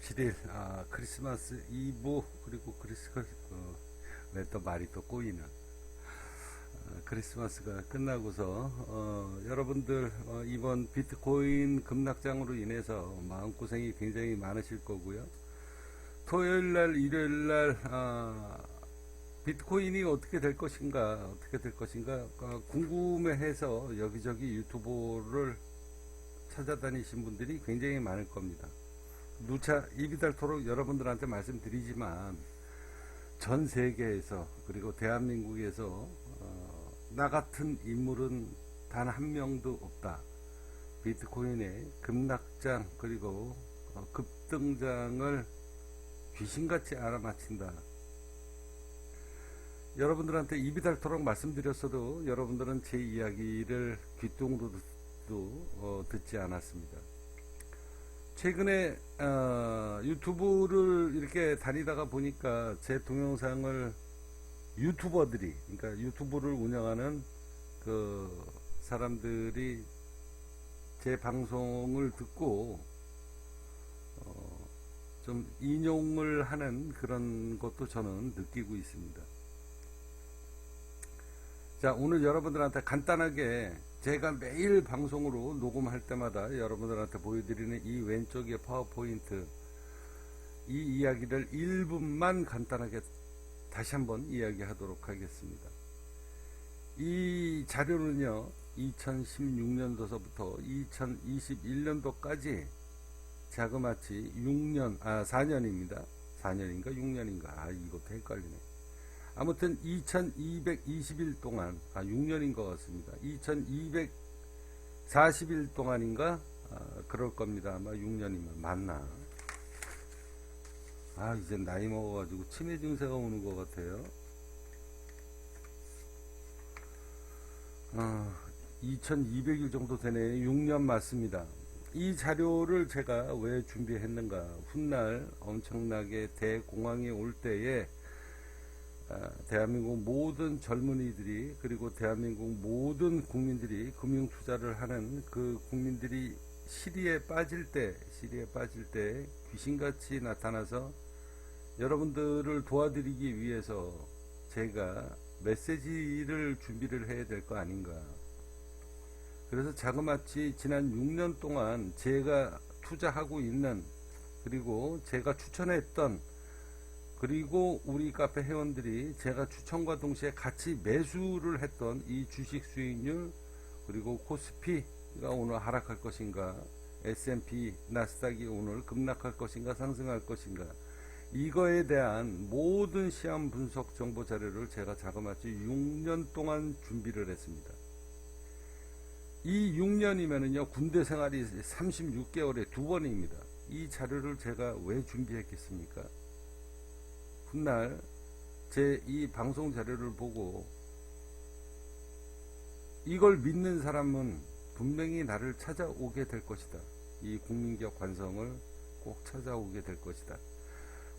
27일 크리스마스 이브 그리고 왜 또 말이 또 꼬이나 크리스마스가 끝나고서 여러분들 이번 비트코인 급락장으로 인해서 마음고생이 굉장히 많으실 거고요. 토요일날 일요일날 비트코인이 어떻게 될 것인가 궁금해해서 여기저기 유튜브를 찾아다니신 분들이 굉장히 많을 겁니다. 누차 입이 닳도록 여러분들한테 말씀드리지만 전 세계에서 그리고 대한민국에서 나 같은 인물은 단 한 명도 없다. 비트코인의 급락장 그리고 급등장을 귀신같이 알아맞힌다. 여러분들한테 입이 닳도록 말씀드렸어도 여러분들은 제 이야기를 귀뚱으로도 듣지 않았습니다. 최근에 유튜브를 이렇게 다니다가 보니까 제 동영상을 유튜버들이, 그러니까 유튜브를 운영하는 그 사람들이 제 방송을 듣고 좀 인용을 하는 그런 것도 저는 느끼고 있습니다. 자, 오늘 여러분들한테 간단하게 제가 매일 방송으로 녹음할 때마다 여러분들한테 보여드리는 이 왼쪽의 파워포인트, 이 이야기를 1분만 간단하게 다시 한번 이야기하도록 하겠습니다. 이 자료는요 2016년도서부터 2021년도까지 자그마치 4년입니다. 4년인가 6년인가 이것도 헷갈리네. 아무튼 2220일 동안 6년인 것 같습니다. 2240일 동안인가 그럴 겁니다. 아마 6년이면 맞나. 이제 나이 먹어가지고 치매 증세가 오는 것 같아요. 2200일 정도 되네. 6년 맞습니다. 이 자료를 제가 왜 준비했는가. 훗날 엄청나게 대공황이 올 때에 대한민국 모든 젊은이들이 그리고 대한민국 모든 국민들이 금융투자를 하는 그 국민들이 시리에 빠질 때 귀신같이 나타나서 여러분들을 도와드리기 위해서 제가 메시지를 준비를 해야 될 거 아닌가. 그래서 자그마치 지난 6년 동안 제가 투자하고 있는 그리고 제가 추천했던 그리고 우리 카페 회원들이 제가 추천과 동시에 같이 매수를 했던 이 주식 수익률 그리고 코스피가 오늘 하락할 것인가 S&P 나스닥이 오늘 급락할 것인가 상승할 것인가 이거에 대한 모든 시험 분석 정보 자료를 제가 자그마치 6년 동안 준비를 했습니다. 이 6년이면은요 군대 생활이 36개월에 2번입니다. 이 자료를 제가 왜 준비했겠습니까? 훗날 제 이 방송 자료를 보고 이걸 믿는 사람은 분명히 나를 찾아오게 될 것이다. 이 국민적 관성을 꼭 찾아오게 될 것이다.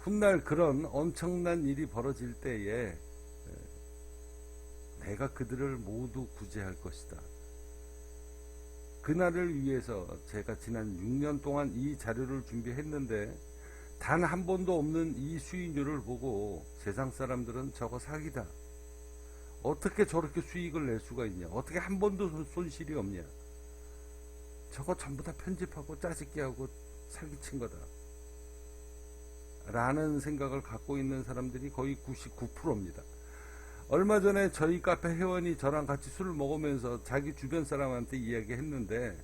훗날 그런 엄청난 일이 벌어질 때에 내가 그들을 모두 구제할 것이다. 그날을 위해서 제가 지난 6년 동안 이 자료를 준비했는데 단 한 번도 없는 이 수익률을 보고 세상 사람들은 저거 사기다. 어떻게 저렇게 수익을 낼 수가 있냐. 어떻게 한 번도 손실이 없냐. 저거 전부 다 편집하고 짜집기 하고 사기친 거다. 라는 생각을 갖고 있는 사람들이 거의 99%입니다. 얼마 전에 저희 카페 회원이 저랑 같이 술을 먹으면서 자기 주변 사람한테 이야기했는데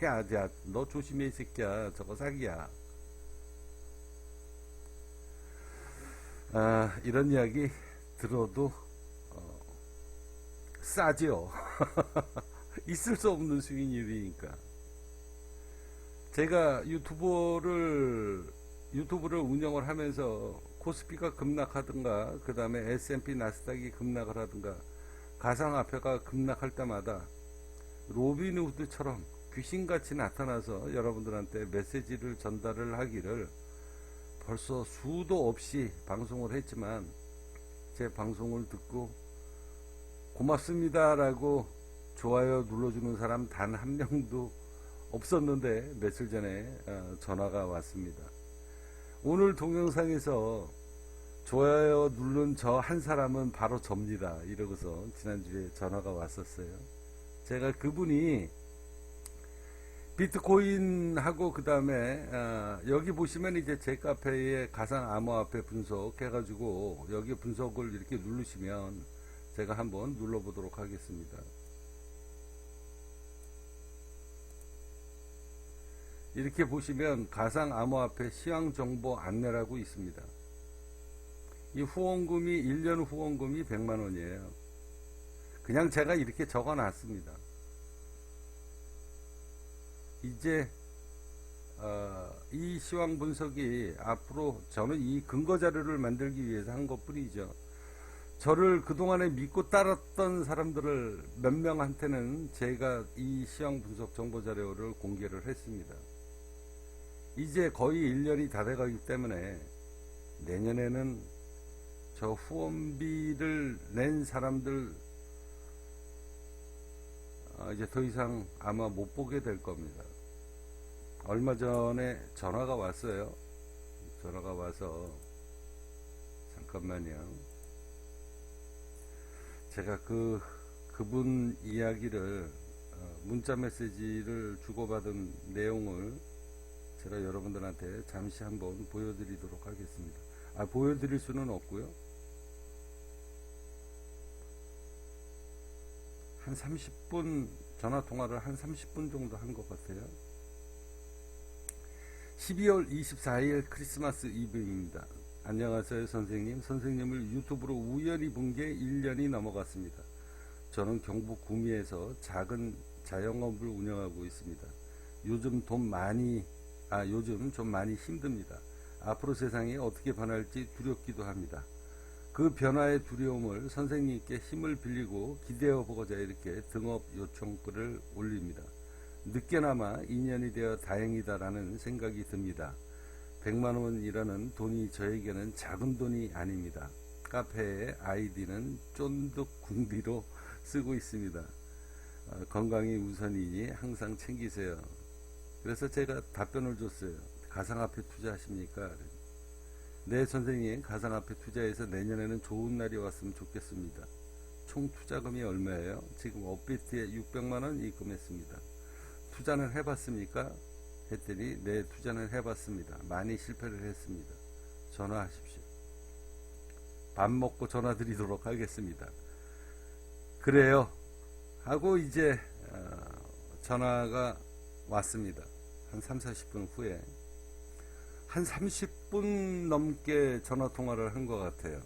야, 너 조심해 이 새끼야. 저거 사기야. 이런 이야기 들어도 싸죠. 있을 수 없는 수익률이니까. 제가 유튜브를 운영을 하면서 코스피가 급락하든가 그 다음에 S&P 나스닥이 급락을 하든가 가상화폐가 급락할 때마다 로빈후드처럼 귀신같이 나타나서 여러분들한테 메시지를 전달을 하기를 벌써 수도 없이 방송을 했지만 제 방송을 듣고 고맙습니다 라고 좋아요 눌러주는 사람 단 한 명도 없었는데 며칠 전에 전화가 왔습니다. 오늘 동영상에서 좋아요 누른 저 한 사람은 바로 접니다. 이러고서 지난주에 전화가 왔었어요. 제가 그분이 비트코인하고 그 다음에 여기 보시면 이제 제 카페에 가상 암호화폐 분석 해가지고 여기 분석을 이렇게 누르시면 제가 한번 눌러보도록 하겠습니다. 이렇게 보시면 가상 암호화폐 시황 정보 안내라고 있습니다. 이 후원금이 1년 후원금이 100만원이에요. 그냥 제가 이렇게 적어 놨습니다. 이제 이 시황 분석이 앞으로 저는 이 근거 자료를 만들기 위해서 한 것 뿐이죠. 저를 그동안에 믿고 따랐던 사람들을 몇 명한테는 제가 이 시황 분석 정보 자료를 공개를 했습니다. 이제 거의 1년이 다 돼가기 때문에 내년에는 저 후원비를 낸 사람들 이제 더 이상 아마 못 보게 될 겁니다. 얼마 전에 전화가 왔어요. 전화가 와서 잠깐만요. 제가 그분 이야기를 문자 메시지를 주고받은 내용을 제가 여러분들한테 잠시 한번 보여드리도록 하겠습니다. 보여드릴 수는 없고요. 한 30분 전화 통화를 한 30분 정도 한 것 같아요. 12월 24일 크리스마스 이브입니다. 안녕하세요 선생님. 선생님을 유튜브로 우연히 본 게 1년이 넘어갔습니다. 저는 경북 구미에서 작은 자영업을 운영하고 있습니다. 요즘 요즘 좀 많이 힘듭니다. 앞으로 세상이 어떻게 변할지 두렵기도 합니다. 그 변화의 두려움을 선생님께 힘을 빌리고 기대어 보고자 이렇게 등업 요청글을 올립니다. 늦게나마 인연이 되어 다행이다라는 생각이 듭니다. 100만원이라는 돈이 저에게는 작은 돈이 아닙니다. 카페의 아이디는 쫀득궁디로 쓰고 있습니다. 건강이 우선이니 항상 챙기세요. 그래서 제가 답변을 줬어요. 가상화폐 투자하십니까? 네 선생님, 가상화폐 투자해서 내년에는 좋은 날이 왔으면 좋겠습니다. 총 투자금이 얼마예요? 지금 업비트에 600만원 입금했습니다. 투자는 해봤습니까? 했더니 네, 투자는 해봤습니다. 많이 실패를 했습니다. 전화하십시오. 밥 먹고 전화 드리도록 하겠습니다. 그래요 하고 이제 전화가 왔습니다. 한 30-40분 후에 한 30분 넘게 전화통화를 한 것 같아요.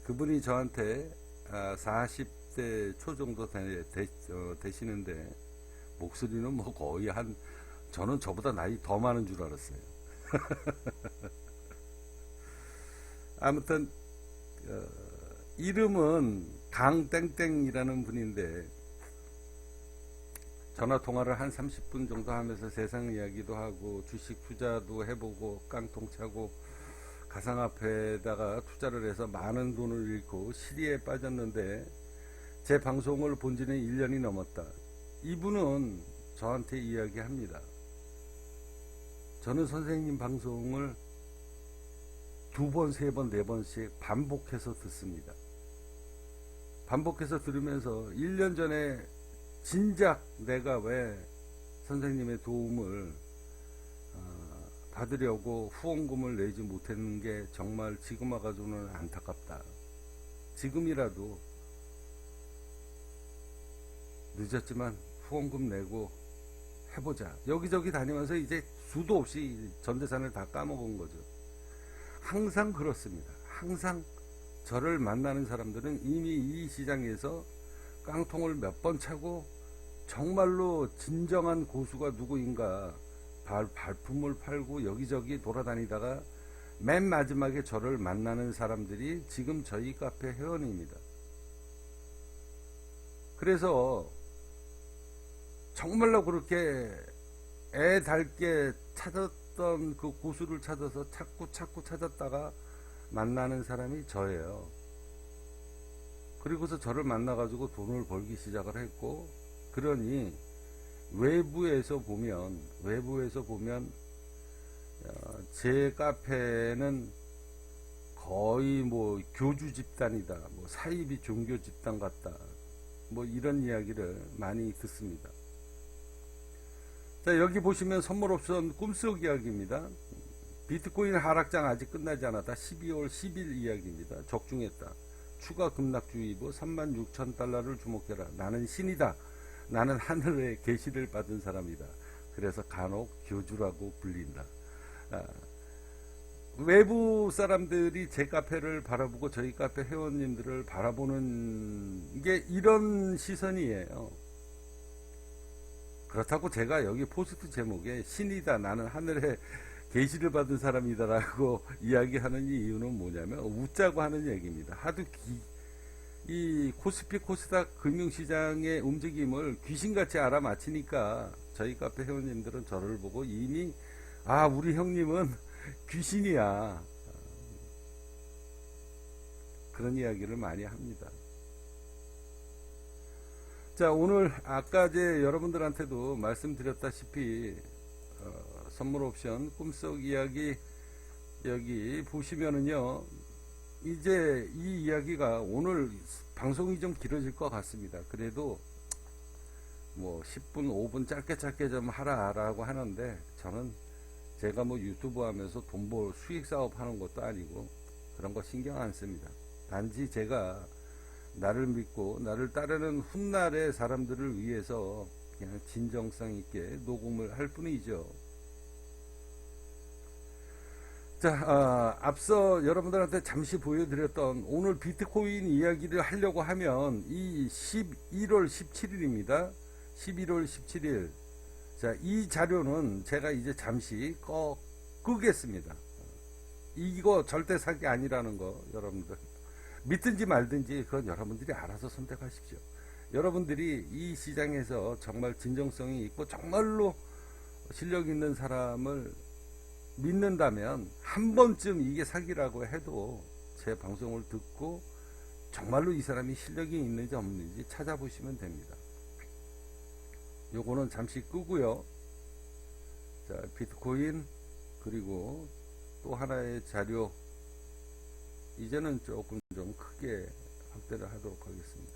그분이 저한테 40대 초 정도 되시는데 목소리는 뭐 거의 저는 저보다 나이 더 많은 줄 알았어요. 아무튼 이름은 강땡땡이라는 분인데 전화통화를 한 30분 정도 하면서 세상 이야기도 하고 주식 투자도 해보고 깡통 차고 가상화폐에다가 투자를 해서 많은 돈을 잃고 시리에 빠졌는데 제 방송을 본 지는 1년이 넘었다. 이분은 저한테 이야기합니다. 저는 선생님 방송을 2번, 3번, 4번씩 반복해서 듣습니다. 반복해서 들으면서 1년 전에 진작 내가 왜 선생님의 도움을 받으려고 후원금을 내지 못했는 게 정말 지금 와가지고는 안타깝다. 지금이라도 늦었지만 후원금 내고 해보자. 여기저기 다니면서 이제 수도 없이 전재산을 다 까먹은 거죠. 항상 그렇습니다. 항상 저를 만나는 사람들은 이미 이 시장에서 깡통을 몇 번 차고 정말로 진정한 고수가 누구인가 발품을 팔고 여기저기 돌아다니다가 맨 마지막에 저를 만나는 사람들이 지금 저희 카페 회원입니다. 그래서 정말로 그렇게 애달게 찾았던 그 고수를 찾아서 찾고 찾았다가 만나는 사람이 저예요. 그리고서 저를 만나가지고 돈을 벌기 시작을 했고, 그러니 외부에서 보면 제 카페는 거의 뭐 교주 집단이다, 뭐 사이비 종교 집단 같다, 뭐 이런 이야기를 많이 듣습니다. 자, 여기 보시면 선물 옵션 꿈속 이야기입니다. 비트코인 하락장 아직 끝나지 않았다. 12월 10일 이야기입니다. 적중했다. 추가 급락주의보 36,000달러를 주목해라. 나는 신이다. 나는 하늘의 계시를 받은 사람이다. 그래서 간혹 교주라고 불린다. 외부 사람들이 제 카페를 바라보고 저희 카페 회원님들을 바라보는 게 이런 시선이에요. 그렇다고 제가 여기 포스트 제목에 신이다, 나는 하늘의 계시를 받은 사람이다라고 이야기하는 이유는 뭐냐면 웃자고 하는 얘기입니다. 하도 이 코스피 코스닥 금융시장의 움직임을 귀신같이 알아맞히니까 저희 카페 회원님들은 저를 보고 이미 우리 형님은 귀신이야, 그런 이야기를 많이 합니다. 자, 오늘 아까 여러분들한테도 말씀드렸다시피 선물 옵션 꿈속 이야기 여기 보시면은요, 이제 이 이야기가 오늘 방송이 좀 길어질 것 같습니다. 그래도 뭐 10분 5분 짧게 좀 하라라고 하는데, 저는 제가 뭐 유튜브 하면서 돈 벌 수익 사업 하는 것도 아니고 그런 거 신경 안 씁니다. 단지 제가 나를 믿고 나를 따르는 훗날의 사람들을 위해서 그냥 진정성 있게 녹음을 할 뿐이죠. 자, 앞서 여러분들한테 잠시 보여드렸던 오늘 비트코인 이야기를 하려고 하면 이 11월 17일입니다. 11월 17일. 자, 이 자료는 제가 이제 잠시 끄겠습니다. 이거 절대 사기 아니라는 거 여러분들 믿든지 말든지 그건 여러분들이 알아서 선택하십시오. 여러분들이 이 시장에서 정말 진정성이 있고 정말로 실력 있는 사람을 믿는다면 한 번쯤 이게 사기라고 해도 제 방송을 듣고 정말로 이 사람이 실력이 있는지 없는지 찾아보시면 됩니다. 요거는 잠시 끄고요. 자, 비트코인 그리고 또 하나의 자료, 이제는 조금 좀 크게 확대를 하도록 하겠습니다.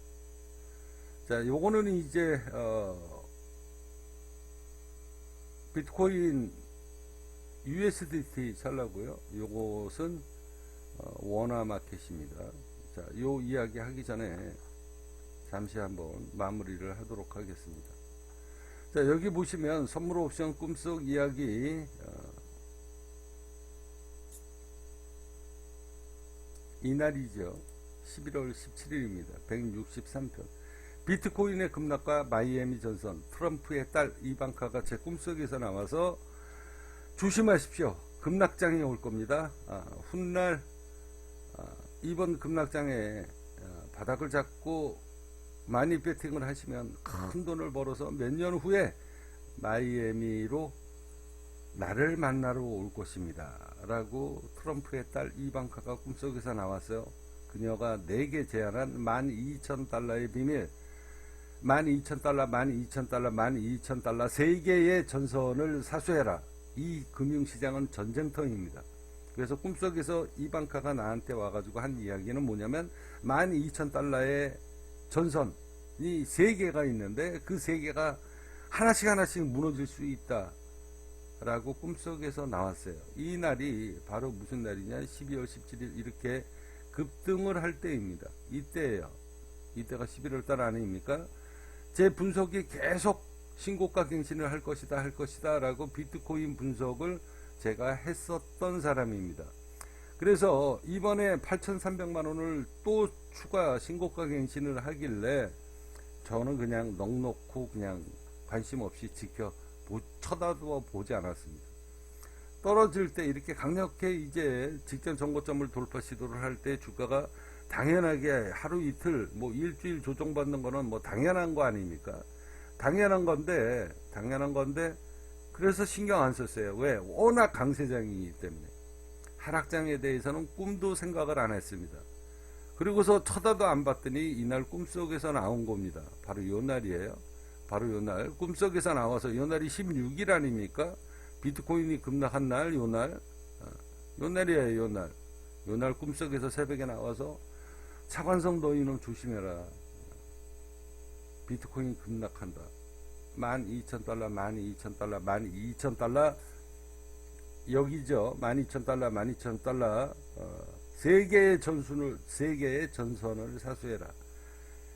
자, 요거는 이제 비트코인 USDT 찰나고요. 요것은 원화 마켓입니다. 자, 요 이야기 하기 전에 잠시 한번 마무리를 하도록 하겠습니다. 자, 여기 보시면 선물 옵션 꿈속 이야기 이날이죠. 11월 17일입니다. 163편. 비트코인의 급락과 마이애미 전선, 트럼프의 딸 이방카가 제 꿈속에서 나와서 조심하십시오. 급락장이 올 겁니다. 훗날 이번 급락장에 바닥을 잡고 많이 배팅을 하시면 큰 돈을 벌어서 몇 년 후에 마이애미로 나를 만나러 올 것입니다 라고 트럼프의 딸 이방카가 꿈속에서 나왔어요. 그녀가 내게 제안한 12,000달러의 비밀, 12,000달러, 12,000달러, 12,000달러 3개의 전선을 사수해라. 이 금융시장은 전쟁터입니다. 그래서 꿈속에서 이방카가 나한테 와가지고 한 이야기는 뭐냐면 12,000달러의 전선이 3개가 있는데 그 3개가 하나씩 무너질 수 있다 라고 꿈속에서 나왔어요. 이 날이 바로 무슨 날이냐, 12월 17일 이렇게 급등을 할 때입니다. 이때예요. 이때가 11월 달 아닙니까? 제 분석이 계속 신고가 갱신을 할 것이다 라고 비트코인 분석을 제가 했었던 사람입니다. 그래서 이번에 8,300만 원을 또 추가 신고가 갱신을 하길래 저는 그냥 넋놓고 그냥 관심 없이 쳐다도 보지 않았습니다. 떨어질 때 이렇게 강력하게 이제 직전 정고점을 돌파 시도를 할 때 주가가 당연하게 하루 이틀 뭐 일주일 조정받는 거는 뭐 당연한 거 아닙니까? 당연한 건데 그래서 신경 안 썼어요. 왜? 워낙 강세장이기 때문에. 하락장에 대해서는 꿈도 생각을 안 했습니다. 그리고서 쳐다도 안 봤더니 이날 꿈속에서 나온 겁니다. 바로 요 날이에요. 바로 요 날 꿈속에서 나와서 요 날이 16일 아닙니까? 비트코인이 급락한 날, 요날, 요날이에요, 요날. 요날 꿈속에서 새벽에 나와서 차관성 너 이놈 조심해라. 비트코인이 급락한다. 12,000달러, 12,000달러, 12,000달러, 여기죠. 12,000달러, 12,000달러, 세계의 전선을 사수해라.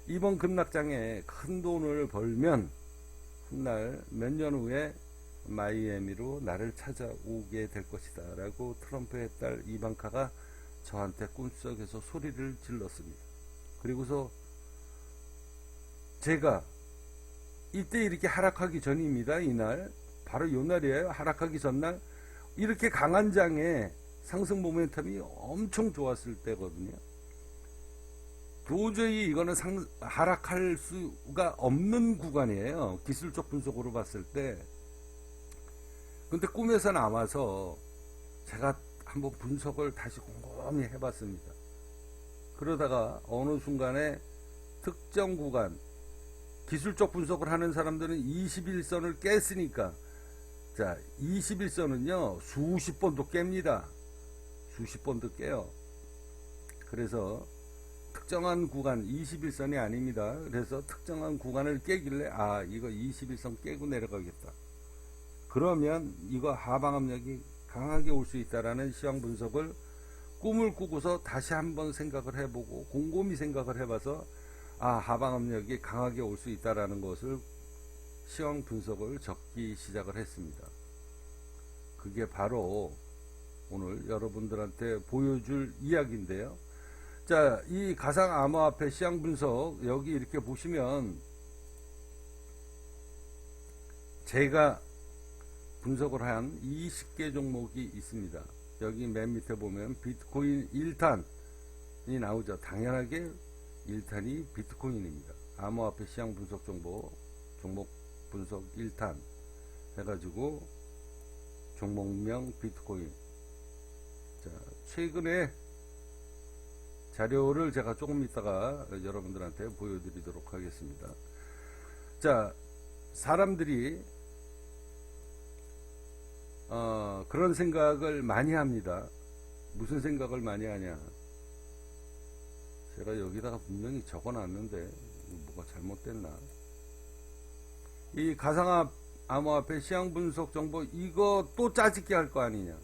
이번 급락장에 큰 돈을 벌면 훗날 몇 년 후에 마이애미로 나를 찾아오게 될 것이다 라고 트럼프의 딸 이방카가 저한테 꿈속에서 소리를 질렀습니다. 그리고서 제가 이때 이렇게 하락하기 전입니다. 이날 바로 요날이에요. 하락하기 전날 이렇게 강한 장에 상승 모멘텀이 엄청 좋았을 때거든요. 도저히 이거는 하락할 수가 없는 구간이에요. 기술적 분석으로 봤을 때. 근데 꿈에서 나와서 제가 한번 분석을 다시 곰곰이 해봤습니다. 그러다가 어느 순간에 특정 구간, 기술적 분석을 하는 사람들은 21선을 깼으니까, 자, 21선은요, 수십 번도 깹니다. 수십 번도 깨요. 그래서 특정한 구간, 21선이 아닙니다. 그래서 특정한 구간을 깨길래, 아, 이거 21선 깨고 내려가겠다. 그러면 이거 하방 압력이 강하게 올 수 있다라는 시황 분석을 꿈을 꾸고서 다시 한번 생각을 해보고 곰곰이 생각을 해봐서 아, 하방 압력이 강하게 올 수 있다라는 것을 시황 분석을 적기 시작을 했습니다. 그게 바로 오늘 여러분들한테 보여줄 이야기인데요. 자, 이 가상 암호화폐 시황 분석 여기 이렇게 보시면 제가 분석을 한 20개 종목이 있습니다. 여기 맨 밑에 보면 비트코인 1탄이 나오죠. 당연하게 1탄이 비트코인입니다. 암호화폐 시장 분석 정보, 종목 분석 1탄 해가지고 종목명 비트코인. 자, 최근에 자료를 제가 조금 있다가 여러분들한테 보여드리도록 하겠습니다. 자, 사람들이 그런 생각을 많이 합니다. 무슨 생각을 많이 하냐. 제가 여기다가 분명히 적어놨는데 뭐가 잘못됐나. 이 가상암호화폐 시황 분석 정보 이거 또 짜집게 할 거 아니냐.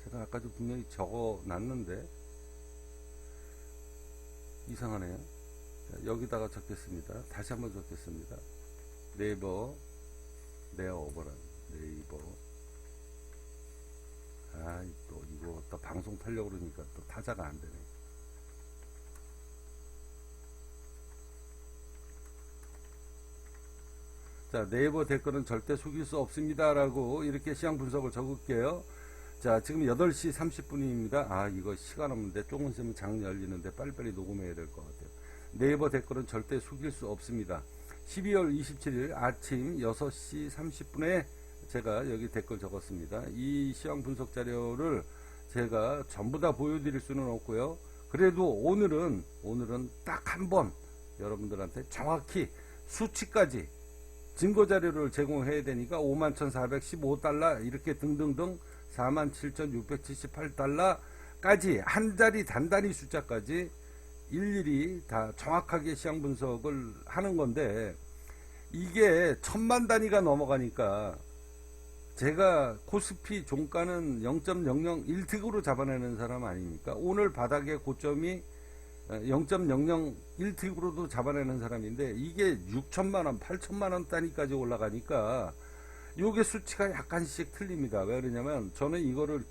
제가 아까 좀 분명히 적어놨는데 이상하네요. 자, 여기다가 적겠습니다. 다시 한번 적겠습니다. 네이버 네이버란 네이버. 또 이거 또 방송 타려고 그러니까 또 타자가 안 되네. 자, 네이버 댓글은 절대 속일 수 없습니다 라고 이렇게 시황 분석을 적을게요. 자, 지금 8시 30분입니다. 이거 시간 없는데 조금 있으면 장 열리는데 빨리빨리 녹음해야 될 것 같아요. 네이버 댓글은 절대 속일 수 없습니다. 12월 27일 아침 6시 30분에 제가 여기 댓글 적었습니다. 이 시황 분석 자료를 제가 전부 다 보여드릴 수는 없고요. 그래도 오늘은 딱 한 번 여러분들한테 정확히 수치까지 증거 자료를 제공해야 되니까 51,415달러 이렇게 등등등 47,678달러까지 한 자리 단단히 숫자까지 일일이 다 정확하게 시황 분석을 하는 건데 이게 1000만 단위가 넘어가니까 제가 코스피 종가는 0.001틱으로 잡아내는 사람 아닙니까? 오늘 바닥의 고점이 0.001틱으로도 잡아내는 사람인데 이게 6천만원, 8천만원 단위까지 올라가니까 요게 수치가 약간씩 틀립니다. 왜 그러냐면 저는 이거를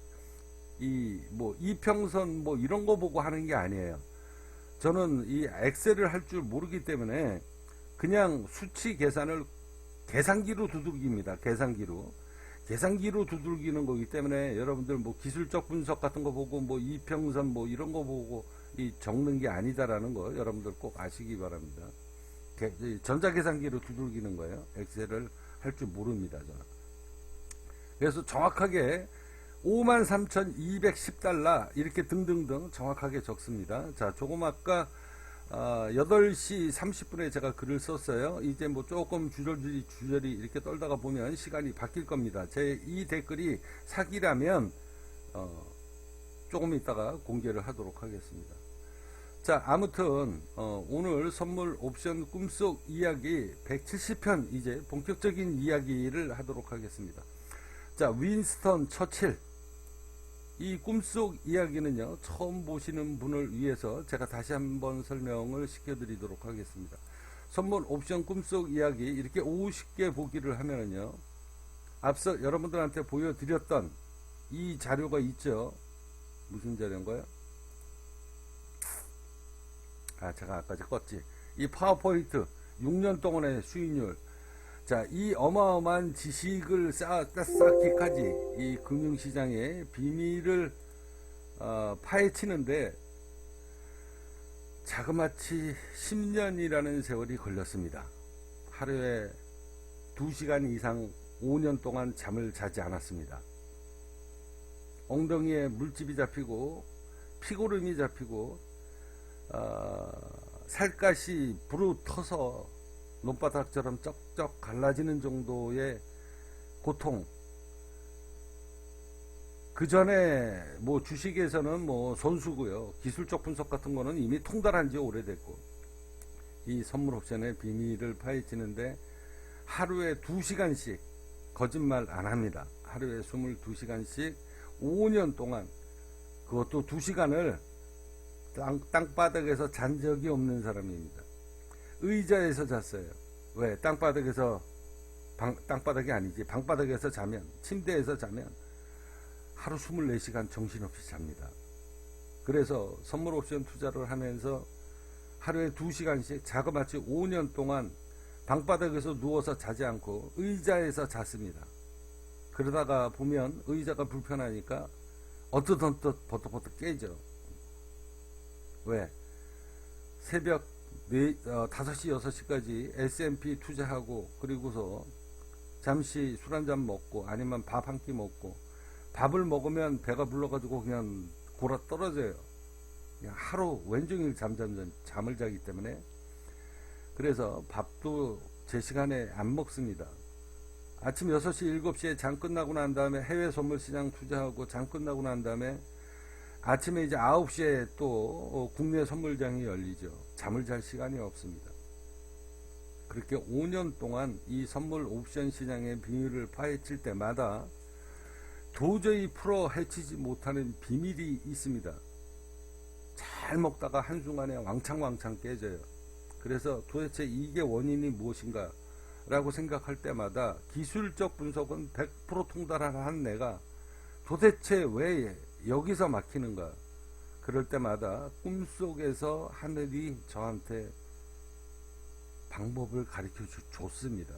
이평선 이런 거 보고 하는 게 아니에요. 저는 이 엑셀을 할 줄 모르기 때문에 그냥 수치 계산을 계산기로 두들깁니다. 계산기로 두들기는 거기 때문에 여러분들 기술적 분석 같은 거 보고 이평선 이런 거 보고 적는 게 아니다라는 거 여러분들 꼭 아시기 바랍니다. 전자계산기로 두들기는 거예요. 엑셀을 할 줄 모릅니다. 저는. 그래서 정확하게 53,210달러 이렇게 등등등 정확하게 적습니다. 자, 조금 아까 8시 30분에 제가 글을 썼어요. 이제 뭐 조금 주저리 이렇게 떨다가 보면 시간이 바뀔 겁니다. 제 이 댓글이 사기라면 조금 있다가 공개를 하도록 하겠습니다. 자, 아무튼 오늘 선물 옵션 꿈속 이야기 170편 이제 본격적인 이야기를 하도록 하겠습니다. 자, 윈스턴 처칠, 이 꿈속 이야기는요, 처음 보시는 분을 위해서 제가 다시 한번 설명을 시켜드리도록 하겠습니다. 선물 옵션 꿈속 이야기 이렇게 50개 보기를 하면은요, 앞서 여러분들한테 보여드렸던 이 자료가 있죠. 무슨 자료인가요? 제가 아까 껐지. 이 파워포인트 6년 동안의 수익률. 자, 이 어마어마한 지식을 쌓기까지 이 금융시장의 비밀을 파헤치는데 자그마치 10년이라는 세월이 걸렸습니다. 하루에 2시간 이상 5년 동안 잠을 자지 않았습니다. 엉덩이에 물집이 잡히고 피고름이 잡히고 살갗이 부르터서 논바닥처럼 쩍쩍 갈라지는 정도의 고통. 그 전에 뭐 주식에서는 뭐 손수고요. 기술적 분석 같은 거는 이미 통달한 지 오래됐고, 이 선물 옵션의 비밀을 파헤치는데 하루에 2시간씩, 거짓말 안 합니다. 하루에 22시간씩 5년 동안, 그것도 2시간을 땅바닥에서 잔 적이 없는 사람입니다. 의자에서 잤어요. 왜? 땅바닥에서, 땅바닥이 아니지, 방바닥에서 자면, 침대에서 자면 하루 24시간 정신없이 잡니다. 그래서 선물 옵션 투자를 하면서 하루에 2시간씩 자그마치 5년 동안 방바닥에서 누워서 자지 않고 의자에서 잤습니다. 그러다가 보면 의자가 불편하니까 어떠덧 버떡버떡 깨죠. 왜? 새벽 5시 6시까지 S&P 투자하고, 그리고서 잠시 술 한잔 먹고 아니면 밥 한 끼 먹고, 밥을 먹으면 배가 불러가지고 그냥 골아 떨어져요. 그냥 하루 왼종일 잠을 자기 때문에. 그래서 밥도 제 시간에 안 먹습니다. 아침 6시 7시에 장 끝나고 난 다음에 해외 선물 시장 투자하고, 장 끝나고 난 다음에 아침에 이제 9시에 또 국내 선물장이 열리죠. 잠을 잘 시간이 없습니다. 그렇게 5년 동안 이 선물 옵션 시장의 비밀을 파헤칠 때마다 도저히 풀어 헤치지 못하는 비밀이 있습니다. 잘 먹다가 한순간에 왕창 깨져요. 그래서 도대체 이게 원인이 무엇인가 라고 생각할 때마다 기술적 분석은 100% 통달한 내가 도대체 왜 여기서 막히는가, 그럴 때마다 꿈속에서 하늘이 저한테 방법을 가르쳐 줬습니다.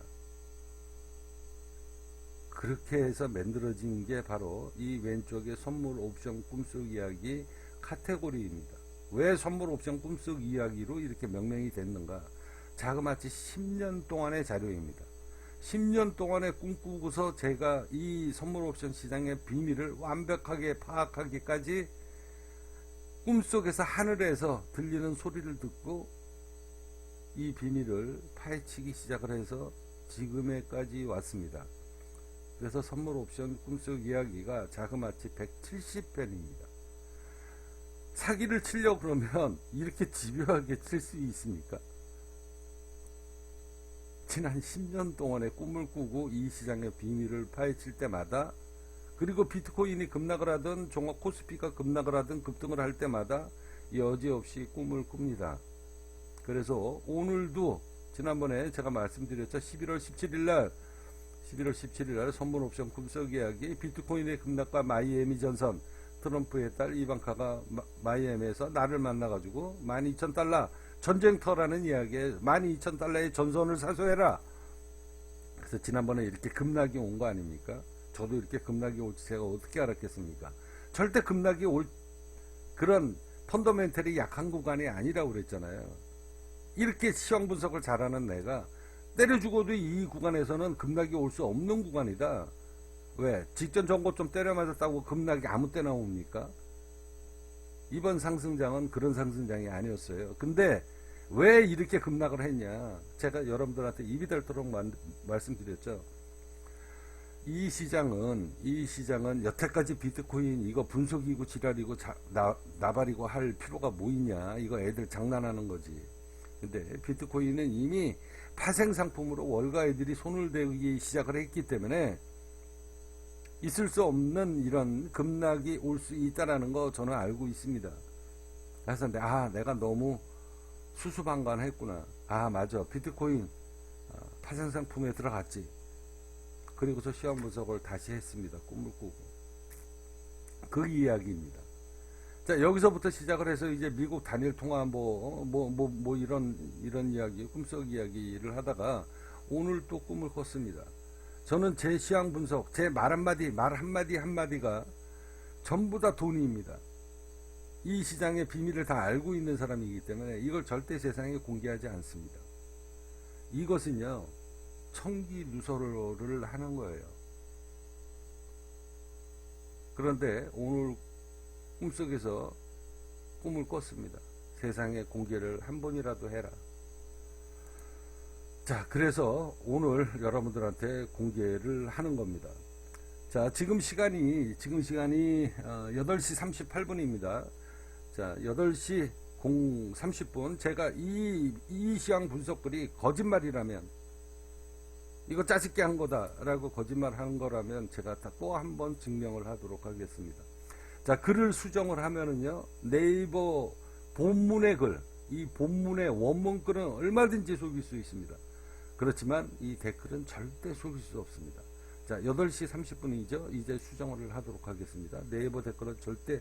그렇게 해서 만들어진 게 바로 이 왼쪽의 선물 옵션 꿈속 이야기 카테고리입니다. 왜 선물 옵션 꿈속 이야기로 이렇게 명명이 됐는가? 자그마치 10년 동안의 자료입니다. 10년 동안에 꿈꾸고서 제가 이 선물 옵션 시장의 비밀을 완벽하게 파악하기까지 꿈속에서 하늘에서 들리는 소리를 듣고 이 비밀을 파헤치기 시작을 해서 지금에까지 왔습니다. 그래서 선물 옵션 꿈속 이야기가 자그마치 170편입니다. 사기를 치려고 그러면 이렇게 집요하게 칠 수 있습니까? 지난 10년 동안의 꿈을 꾸고 이 시장의 비밀을 파헤칠 때마다, 그리고 비트코인이 급락을 하든 종합 코스피가 급락을 하든 급등을 할 때마다 여지없이 꿈을 꿉니다. 그래서 오늘도 지난번에 제가 말씀드렸죠. 11월 17일 날 선물 옵션 꿈속 이야기, 비트코인의 급락과 마이애미 전선, 트럼프의 딸 이방카가 마이애미에서 나를 만나가지고 12,000달러 전쟁터라는 이야기에 12,000달러의 전선을 사소해라. 그래서 지난번에 이렇게 급락이 온 거 아닙니까? 저도 이렇게 급락이 올지 제가 어떻게 알았겠습니까? 절대 급락이 올 그런 펀더멘털이 약한 구간이 아니라고 그랬잖아요. 이렇게 시황 분석을 잘하는 내가 때려 죽어도 이 구간에서는 급락이 올 수 없는 구간이다. 왜? 직전 전고 좀 때려 맞았다고 급락이 아무 때나 옵니까? 이번 상승장은 그런 상승장이 아니었어요. 근데 왜 이렇게 급락을 했냐? 제가 여러분들한테 입이 닳도록 말씀드렸죠. 이 시장은 여태까지 비트코인 이거 분석이고 지랄이고 나발이고 할 필요가 뭐 있냐? 이거 애들 장난하는 거지. 근데 비트코인은 이미 파생 상품으로 월가 애들이 손을 대기 시작을 했기 때문에 있을 수 없는 이런 급락이 올 수 있다라는 거 저는 알고 있습니다. 그래서 내가 너무 수수방관했구나. 맞아. 비트코인 파생 상품에 들어갔지. 그리고서 시험 분석을 다시 했습니다. 꿈을 꾸고. 그 이야기입니다. 자, 여기서부터 시작을 해서 이제 미국 단일 통화 이런 이야기, 꿈속 이야기를 하다가 오늘 또 꿈을 꿨습니다. 저는 제 시황 분석, 제 말 한마디가 전부 다 돈입니다. 이 시장의 비밀을 다 알고 있는 사람이기 때문에 이걸 절대 세상에 공개하지 않습니다. 이것은요, 청기 누설을 하는 거예요. 그런데 오늘 꿈속에서 꿈을 꿨습니다. 세상에 공개를 한 번이라도 해라. 자, 그래서 오늘 여러분들한테 공개를 하는 겁니다. 자, 지금 시간이 8시 38분입니다. 자, 8시 30분. 제가 이 시황 분석글이 거짓말이라면, 이거 짜집게 한 거다라고 거짓말 한 거라면 제가 또 한 번 증명을 하도록 하겠습니다. 자, 글을 수정을 하면은요, 네이버 본문의 글, 이 본문의 원문 글은 얼마든지 속일 수 있습니다. 그렇지만 이 댓글은 절대 속일 수 없습니다. 자, 8시 30분이죠. 이제 수정을 하도록 하겠습니다. 네이버 댓글은 절대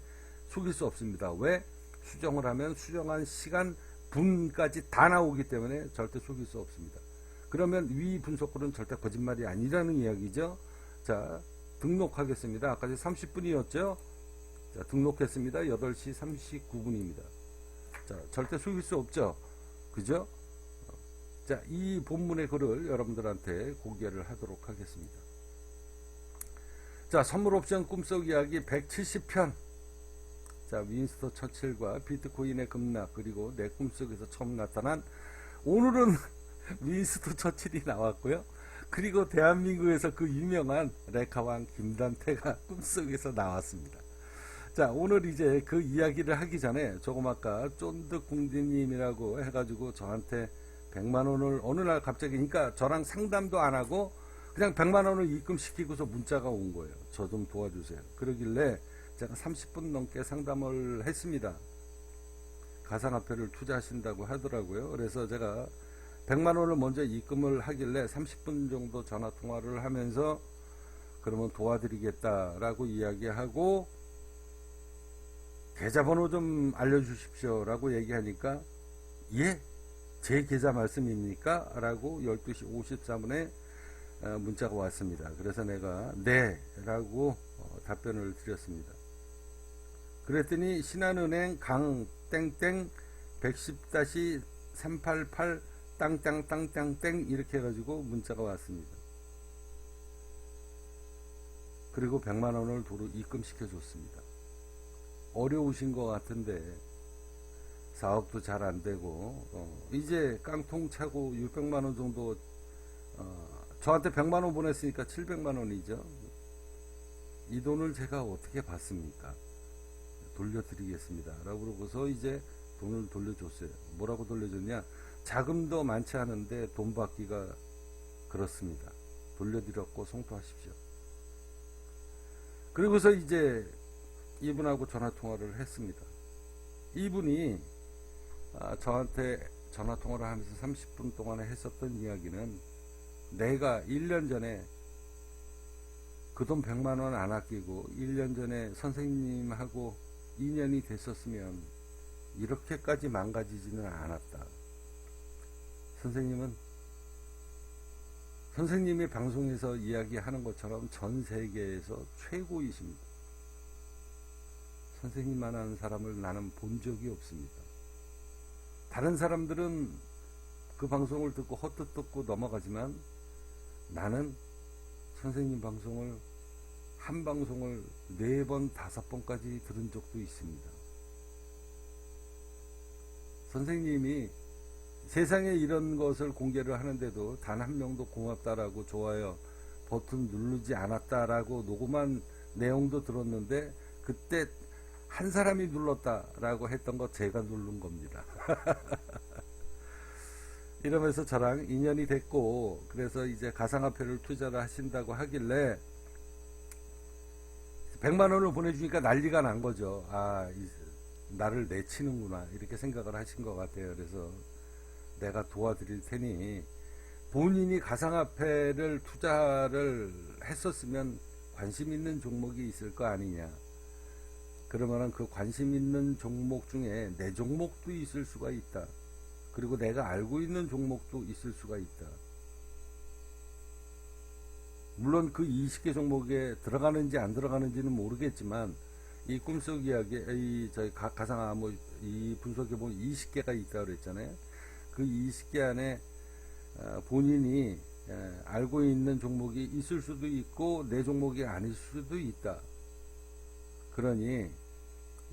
속일 수 없습니다. 왜? 수정을 하면 수정한 시간 분까지 다 나오기 때문에 절대 속일 수 없습니다. 그러면 위 분석글은 절대 거짓말이 아니라는 이야기죠. 자, 등록하겠습니다. 아까 30분이었죠. 자, 등록했습니다. 8시 39분입니다. 자, 절대 속일 수 없죠. 그죠? 자, 이 본문의 글을 여러분들한테 공개를 하도록 하겠습니다. 자, 선물 옵션 꿈속 이야기 170편. 자, 윈스턴 처칠과 비트코인의 급락, 그리고 내 꿈속에서 처음 나타난, 오늘은 윈스턴 처칠이 나왔고요. 그리고 대한민국에서 그 유명한 레카왕 김단태가 꿈속에서 나왔습니다. 자, 오늘 이제 그 이야기를 하기 전에 조금 아까 쫀득궁디님이라고 해가지고 저한테 100만원을 어느 날 갑자기, 그러니까 저랑 상담도 안 하고 그냥 100만원을 입금시키고서 문자가 온 거예요. 저 좀 도와주세요. 그러길래 제가 30분 넘게 상담을 했습니다. 가상화폐를 투자하신다고 하더라고요. 그래서 제가 100만원을 먼저 입금을 하길래 30분 정도 전화통화를 하면서 그러면 도와드리겠다라고 이야기하고, 계좌번호 좀 알려주십시오 라고 얘기하니까, 예? 제 계좌 말씀입니까? 라고 12시 54분에 문자가 왔습니다. 그래서 내가 네 라고 답변을 드렸습니다. 그랬더니 신한은행 강 땡땡 110-388 땅땅땅땅땡 이렇게 해가지고 문자가 왔습니다. 그리고 100만원을 도로 입금시켜 줬습니다. 어려우신 것 같은데 사업도 잘 안되고 이제 깡통 차고 600만원 정도, 저한테 100만원 보냈으니까 700만원이죠. 이 돈을 제가 어떻게 받습니까? 돌려드리겠습니다 라고 그러고서 이제 돈을 돌려줬어요. 뭐라고 돌려줬냐, 자금도 많지 않은데 돈 받기가 그렇습니다. 돌려드렸고 송토하십시오. 그리고서 이제 이분하고 전화통화를 했습니다. 이분이 저한테 전화통화를 하면서 30분 동안에 했었던 이야기는, 내가 1년 전에 그 돈 100만원 안 아끼고 1년 전에 선생님하고 인연이 됐었으면 이렇게까지 망가지지는 않았다. 선생님이 방송에서 이야기하는 것처럼 전 세계에서 최고이십니다. 선생님만한 사람을 나는 본 적이 없습니다. 다른 사람들은 그 방송을 듣고 헛헛 듣고 넘어가지만 나는 선생님 방송을 한 방송을 4번 5번까지 들은 적도 있습니다. 선생님이 세상에 이런 것을 공개를 하는데도 단 한 명도 고맙다라고 좋아요 버튼 누르지 않았다라고 녹음한 내용도 들었는데, 그때 한 사람이 눌렀다라고 했던 거 제가 누른 겁니다. 이러면서 저랑 인연이 됐고, 그래서 이제 가상화폐를 투자를 하신다고 하길래 100만 원을 보내주니까 난리가 난 거죠. 아, 나를 내치는구나 이렇게 생각을 하신 것 같아요. 그래서 내가 도와드릴 테니 본인이 가상화폐를 투자를 했었으면 관심 있는 종목이 있을 거 아니냐. 그러면은 그 관심 있는 종목 중에 내 종목도 있을 수가 있다. 그리고 내가 알고 있는 종목도 있을 수가 있다. 물론 그 20개 종목에 들어가는지 안 들어가는지는 모르겠지만, 이 꿈속 이야기, 저희 가상암호 이 분석해 보면 20개가 있다고 그랬잖아요. 그 20개 안에 본인이 알고 있는 종목이 있을 수도 있고 내 종목이 아닐 수도 있다. 그러니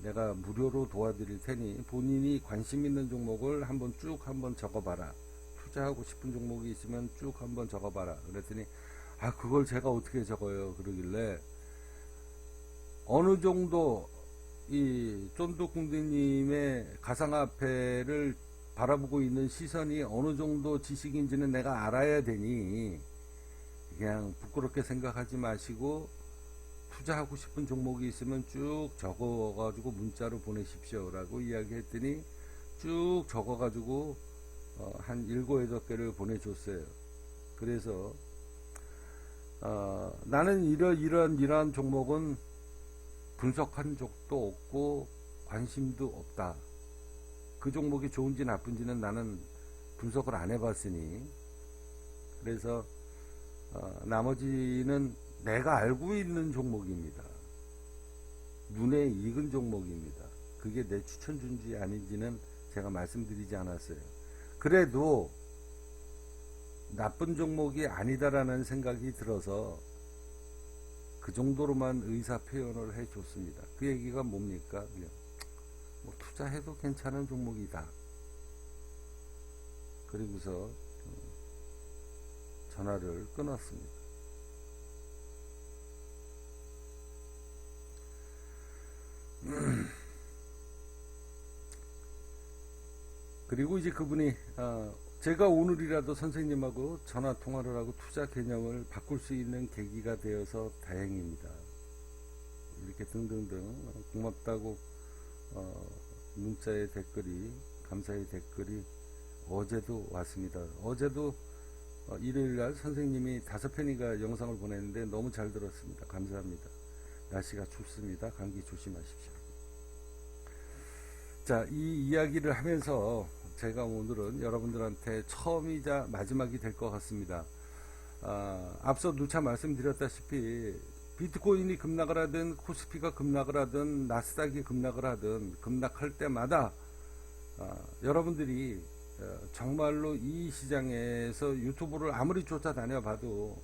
내가 무료로 도와드릴 테니 본인이 관심 있는 종목을 한번 쭉 한번 적어봐라. 투자하고 싶은 종목이 있으면 쭉 한번 적어봐라. 그랬더니 아, 그걸 제가 어떻게 적어요? 그러길래 어느 정도 이 쫀득궁디님의 가상화폐를 바라보고 있는 시선이 어느 정도 지식인지는 내가 알아야 되니, 그냥 부끄럽게 생각하지 마시고 투자하고 싶은 종목이 있으면 쭉 적어가지고 문자로 보내십시오 라고 이야기했더니 쭉 적어가지고 한 7, 8개를 보내줬어요. 그래서 나는 이러한 종목은 분석한 적도 없고 관심도 없다. 그 종목이 좋은지 나쁜지는 나는 분석을 안 해봤으니, 그래서 나머지는 내가 알고 있는 종목입니다. 눈에 익은 종목입니다. 그게 내 추천주인지 아닌지는 제가 말씀드리지 않았어요. 그래도 나쁜 종목이 아니다라는 생각이 들어서 그 정도로만 의사 표현을 해줬습니다. 그 얘기가 뭡니까? 뭐 투자해도 괜찮은 종목이다. 그리고서 전화를 끊었습니다. 그리고 이제 그분이 제가 오늘이라도 선생님하고 전화 통화를 하고 투자 개념을 바꿀 수 있는 계기가 되어서 다행입니다. 이렇게 등등등 고맙다고 문자의 댓글이, 감사의 댓글이 어제도 왔습니다. 어제도 일요일날 선생님이 5편인가 영상을 보냈는데 너무 잘 들었습니다. 감사합니다. 날씨가 춥습니다. 감기 조심하십시오. 자, 이 이야기를 하면서 제가 오늘은 여러분들한테 처음이자 마지막이 될 것 같습니다. 앞서 누차 말씀드렸다시피 비트코인이 급락을 하든 코스피가 급락을 하든 나스닥이 급락을 하든 급락할 때마다 여러분들이 정말로 이 시장에서 유튜브를 아무리 쫓아다녀 봐도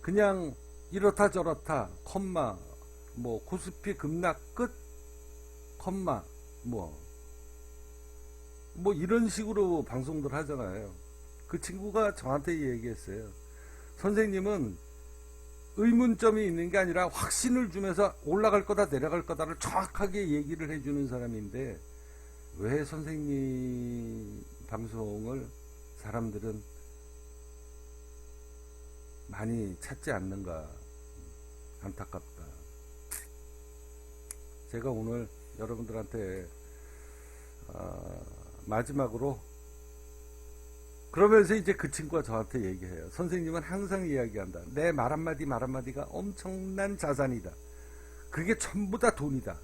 그냥 이렇다 저렇다 컴마 뭐 코스피 급락 끝 컴마 뭐 이런 식으로 방송들 하잖아요. 그 친구가 저한테 얘기했어요. 선생님은 의문점이 있는 게 아니라 확신을 주면서 올라갈 거다 내려갈 거다를 정확하게 얘기를 해주는 사람인데 왜 선생님 방송을 사람들은 많이 찾지 않는가, 안타깝다. 제가 오늘 여러분들한테 마지막으로 그러면서 이제 그 친구가 저한테 얘기해요. 선생님은 항상 이야기한다. 내 말 한마디가 엄청난 자산이다. 그게 전부 다 돈이다.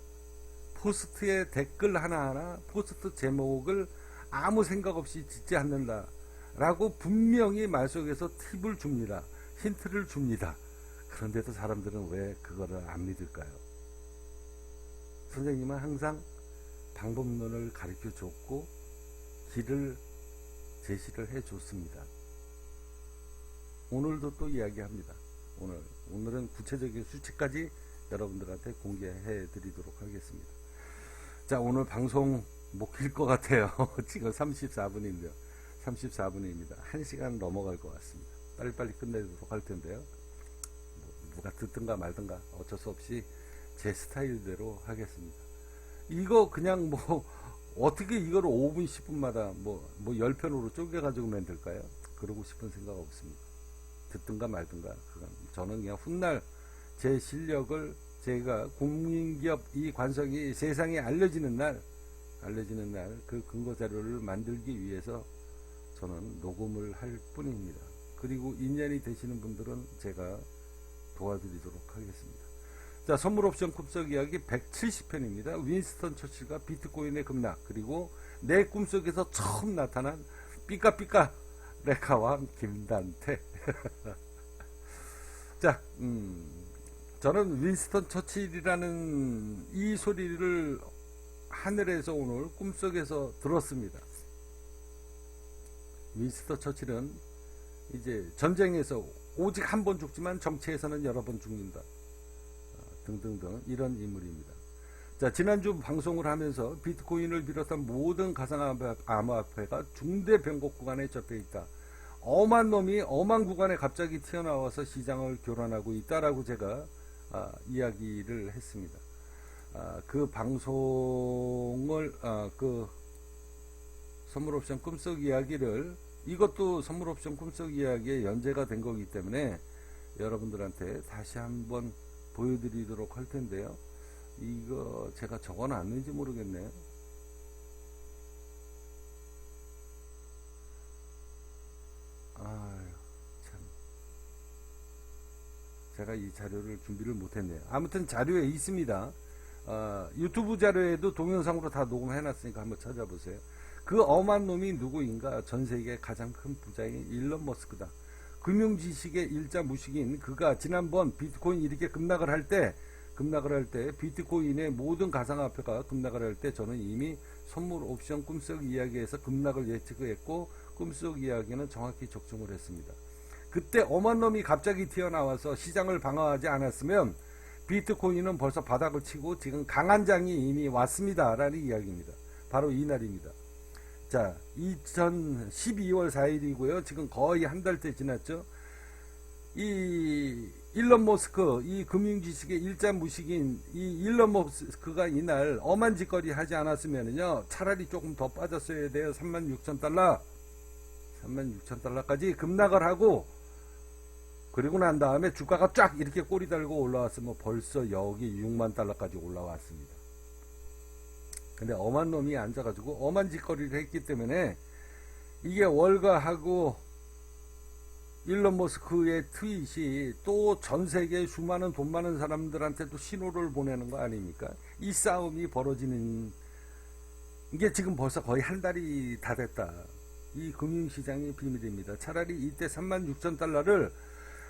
포스트에 댓글 하나하나 포스트 제목을 아무 생각 없이 짓지 않는다 라고 분명히 말 속에서 팁을 줍니다. 힌트를 줍니다. 그런데도 사람들은 왜 그거를 안 믿을까요? 선생님은 항상 방법론을 가르쳐 줬고 길을 제시를 해 줬습니다. 오늘도 또 이야기합니다. 오늘은 구체적인 수치까지 여러분들한테 공개해 드리도록 하겠습니다. 자, 오늘 방송 못 길 것 같아요. 지금 34분인데요. 34분입니다. 1시간 넘어갈 것 같습니다. 빨리빨리 끝내도록 할 텐데요. 누가 듣든가 말든가 어쩔 수 없이 제 스타일대로 하겠습니다. 이거 그냥 뭐 어떻게 이걸 5분 10분마다 뭐 10편으로 쪼개가지고 만들까요? 그러고 싶은 생각 없습니다. 듣든가 말든가 그건 저는 그냥 훗날 제 실력을 제가 국민기업 이 관성이 세상에 알려지는 날 그 근거 자료를 만들기 위해서 저는 녹음을 할 뿐입니다. 그리고 인연이 되시는 분들은 제가 도와드리도록 하겠습니다. 자, 선물 옵션 꿈속 이야기 170편입니다. 윈스턴 처칠과 비트코인의 급락, 그리고 내 꿈속에서 처음 나타난 삐까삐까 레카왕 김단태. 자, 저는 윈스턴 처칠이라는 이 소리를 하늘에서 오늘 꿈속에서 들었습니다. 윈스턴 처칠은 이제 전쟁에서 오직 한 번 죽지만 정치에서는 여러 번 죽는다. 등등등 이런 인물입니다. 자, 지난주 방송을 하면서 비트코인을 비롯한 모든 가상암호화폐가 중대 변곡 구간에 접해 있다. 엄한 놈이 엄한 구간에 갑자기 튀어나와서 시장을 교란하고 있다라고 제가 이야기를 했습니다. 그 방송을 그 선물옵션 꿈속 이야기를 이것도 선물옵션 꿈속 이야기에 연재가 된 거기 때문에 여러분들한테 다시 한번 보여드리도록 할 텐데요. 이거 제가 적어놨는지 모르겠네요. 아유, 참. 제가 이 자료를 준비를 못했네요. 아무튼 자료에 있습니다. 유튜브 자료에도 동영상으로 다 녹음해놨으니까 한번 찾아보세요. 그 엄한 놈이 누구인가? 전 세계 가장 큰 부자인 일론 머스크다. 금융지식의 일자 무식인 그가 지난번 비트코인 이렇게 급락을 할 때 비트코인의 모든 가상화폐가 급락을 할 때 저는 이미 선물 옵션 꿈속 이야기에서 급락을 예측했고 꿈속 이야기는 정확히 적중을 했습니다. 그때 엄한 놈이 갑자기 튀어나와서 시장을 방어하지 않았으면 비트코인은 벌써 바닥을 치고 지금 강한 장이 이미 왔습니다 라는 이야기입니다. 바로 이날입니다. 자, 2012월 4일이고요. 지금 거의 한 달째 지났죠. 이 일론 머스크, 이 금융지식의 일자 무식인 이 일론 머스크가 이날 엄한 짓거리 하지 않았으면요, 차라리 조금 더 빠졌어야 돼요. 36,000달러, 36,000달러까지 급락을 하고, 그리고 난 다음에 주가가 쫙 이렇게 꼬리 달고 올라왔으면 벌써 여기 6만 달러까지 올라왔습니다. 근데 엄한 놈이 앉아가지고 엄한 짓거리를 했기 때문에 이게 월가하고 일론 머스크의 트윗이 또 전 세계 수많은 돈 많은 사람들한테도 신호를 보내는 거 아닙니까? 이 싸움이 벌어지는 이게 지금 벌써 거의 한 달이 다 됐다. 이 금융시장의 비밀입니다. 차라리 이때 36,000달러를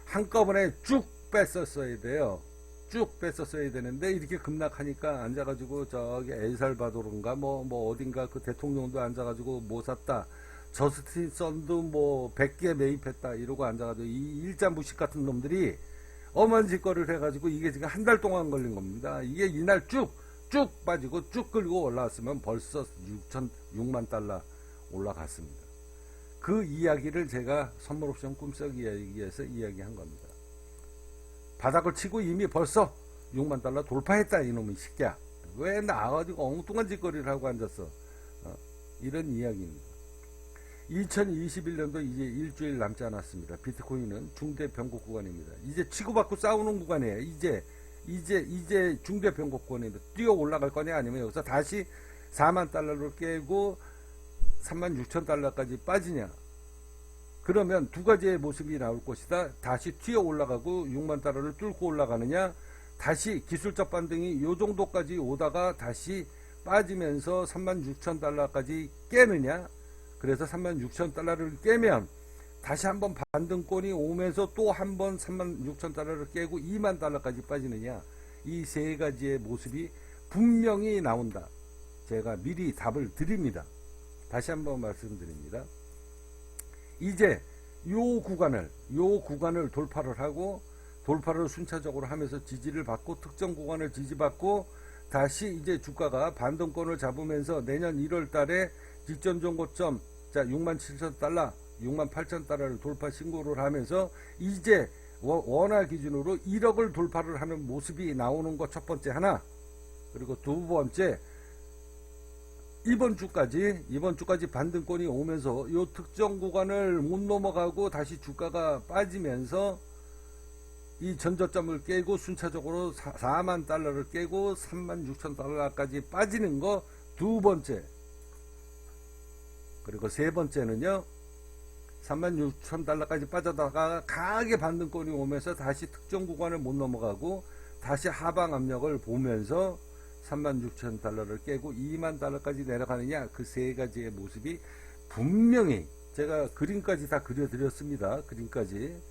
한꺼번에 쭉 뺐었어야 돼요. 쭉 뺐었어야 되는데 이렇게 급락하니까 앉아가지고 저기 엘살바도르인가 뭐 어딘가 그 대통령도 앉아가지고 뭐 샀다, 저스틴 선도 뭐 100개 매입했다 이러고 앉아가지고 이 일자 무식 같은 놈들이 엄한 짓거리를 해가지고 이게 지금 한 달 동안 걸린 겁니다. 이게 이날 쭉 빠지고 쭉 끌고 올라왔으면 벌써 6만 달러 올라갔습니다. 그 이야기를 제가 선물옵션 꿈속 이야기에서 이야기한 겁니다. 바닥을 치고 이미 벌써 6만 달러 돌파했다 이놈의 새끼야. 왜 나와가지고 엉뚱한 짓거리를 하고 앉았어. 이런 이야기입니다. 2021년도 이제 일주일 남지 않았습니다. 비트코인은 중대 변곡 구간입니다. 이제 치고받고 싸우는 구간이에요. 이제 중대 변곡 구간입니다. 뛰어 올라갈 거냐 아니면 여기서 다시 4만 달러를 깨고 36,000달러까지 빠지냐. 그러면 두 가지의 모습이 나올 것이다. 다시 튀어 올라가고 6만 달러를 뚫고 올라가느냐, 다시 기술적 반등이 요 정도까지 오다가 다시 빠지면서 36,000달러까지 깨느냐. 그래서 36,000달러를 깨면 다시 한번 반등권이 오면서 또 한번 36,000달러를 깨고 2만 달러까지 빠지느냐. 이 세 가지의 모습이 분명히 나온다. 제가 미리 답을 드립니다. 다시 한번 말씀드립니다. 이제 요 구간을 돌파를 하고, 돌파를 순차적으로 하면서 지지를 받고, 특정 구간을 지지받고, 다시 이제 주가가 반등권을 잡으면서 내년 1월 달에 직전 종고점 자, 67,000달러, 68,000달러를 돌파 신고를 하면서 이제 원화 기준으로 1억을 돌파를 하는 모습이 나오는 것 첫 번째 하나. 그리고 두 번째, 이번 주까지 반등권이 오면서 이 특정 구간을 못 넘어가고 다시 주가가 빠지면서 이 전저점을 깨고 순차적으로 4만 달러를 깨고 36,000달러까지 빠지는 거 두 번째. 그리고 세 번째는요, 36,000달러까지 빠져다가 강하게 반등권이 오면서 다시 특정 구간을 못 넘어가고 다시 하방 압력을 보면서 36,000달러를 깨고 2만 달러까지 내려가느냐, 그 세 가지의 모습이 분명히 제가 그림까지 다 그려드렸습니다. 그림까지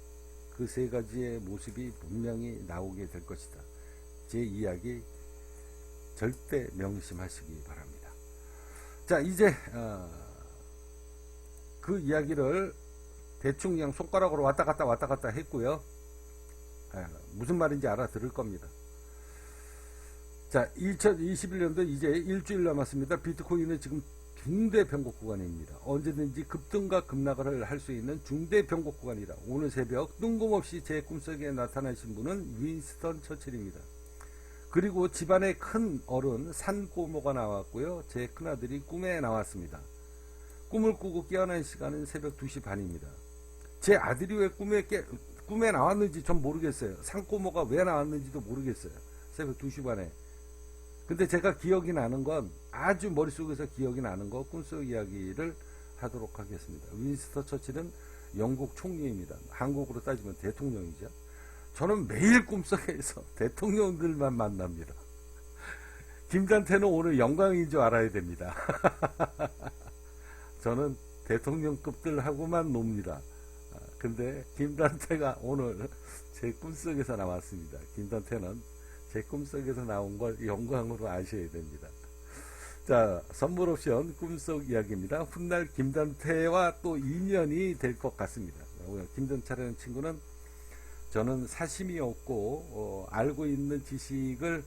그 세 가지의 모습이 분명히 나오게 될 것이다. 제 이야기 절대 명심하시기 바랍니다. 자, 이제 그 이야기를 대충 그냥 손가락으로 왔다 갔다 했고요. 무슨 말인지 알아들을 겁니다. 자, 2021년도 이제 일주일 남았습니다. 비트코인은 지금 중대 변곡 구간입니다. 언제든지 급등과 급락을 할 수 있는 중대 변곡 구간이다. 오늘 새벽 뜬금없이 제 꿈속에 나타나신 분은 윈스턴 처칠입니다. 그리고 집안의 큰 어른 산고모가 나왔고요. 제 큰아들이 꿈에 나왔습니다. 꿈을 꾸고 깨어난 시간은 새벽 2시 반입니다. 제 아들이 왜 꿈에 나왔는지 전 모르겠어요. 산고모가 왜 나왔는지도 모르겠어요. 새벽 2시 반에. 근데 제가 기억이 나는 건, 아주 머릿속에서 기억이 나는 거, 꿈속 이야기를 하도록 하겠습니다. 윈스턴 처칠은 영국 총리입니다. 한국으로 따지면 대통령이죠. 저는 매일 꿈속에서 대통령들만 만납니다. 김단태는 오늘 영광인 줄 알아야 됩니다. 저는 대통령급들하고만 놉니다. 근데 김단태가 오늘 제 꿈속에서 나왔습니다. 김단태는 제 꿈속에서 나온 걸 영광으로 아셔야 됩니다. 자, 선물 옵션 꿈속 이야기입니다. 훗날 김단태와 또 인연이 될 것 같습니다. 김단태라는 친구는 저는 사심이 없고 알고 있는 지식을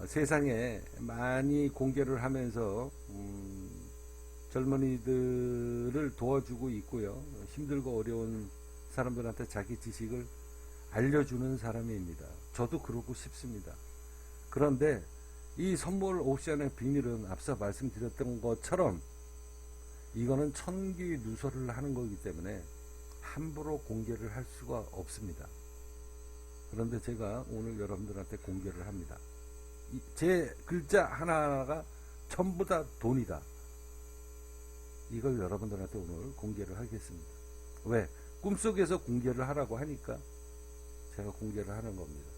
세상에 많이 공개를 하면서 젊은이들을 도와주고 있고요. 힘들고 어려운 사람들한테 자기 지식을 알려주는 사람입니다. 저도 그러고 싶습니다. 그런데 이 선물 옵션의 비밀은 앞서 말씀드렸던 것처럼 이거는 천기 누설을 하는 거기 때문에 함부로 공개를 할 수가 없습니다. 그런데 제가 오늘 여러분들한테 공개를 합니다. 제 글자 하나하나가 전부 다 돈이다. 이걸 여러분들한테 오늘 공개를 하겠습니다. 왜? 꿈속에서 공개를 하라고 하니까 제가 공개를 하는 겁니다.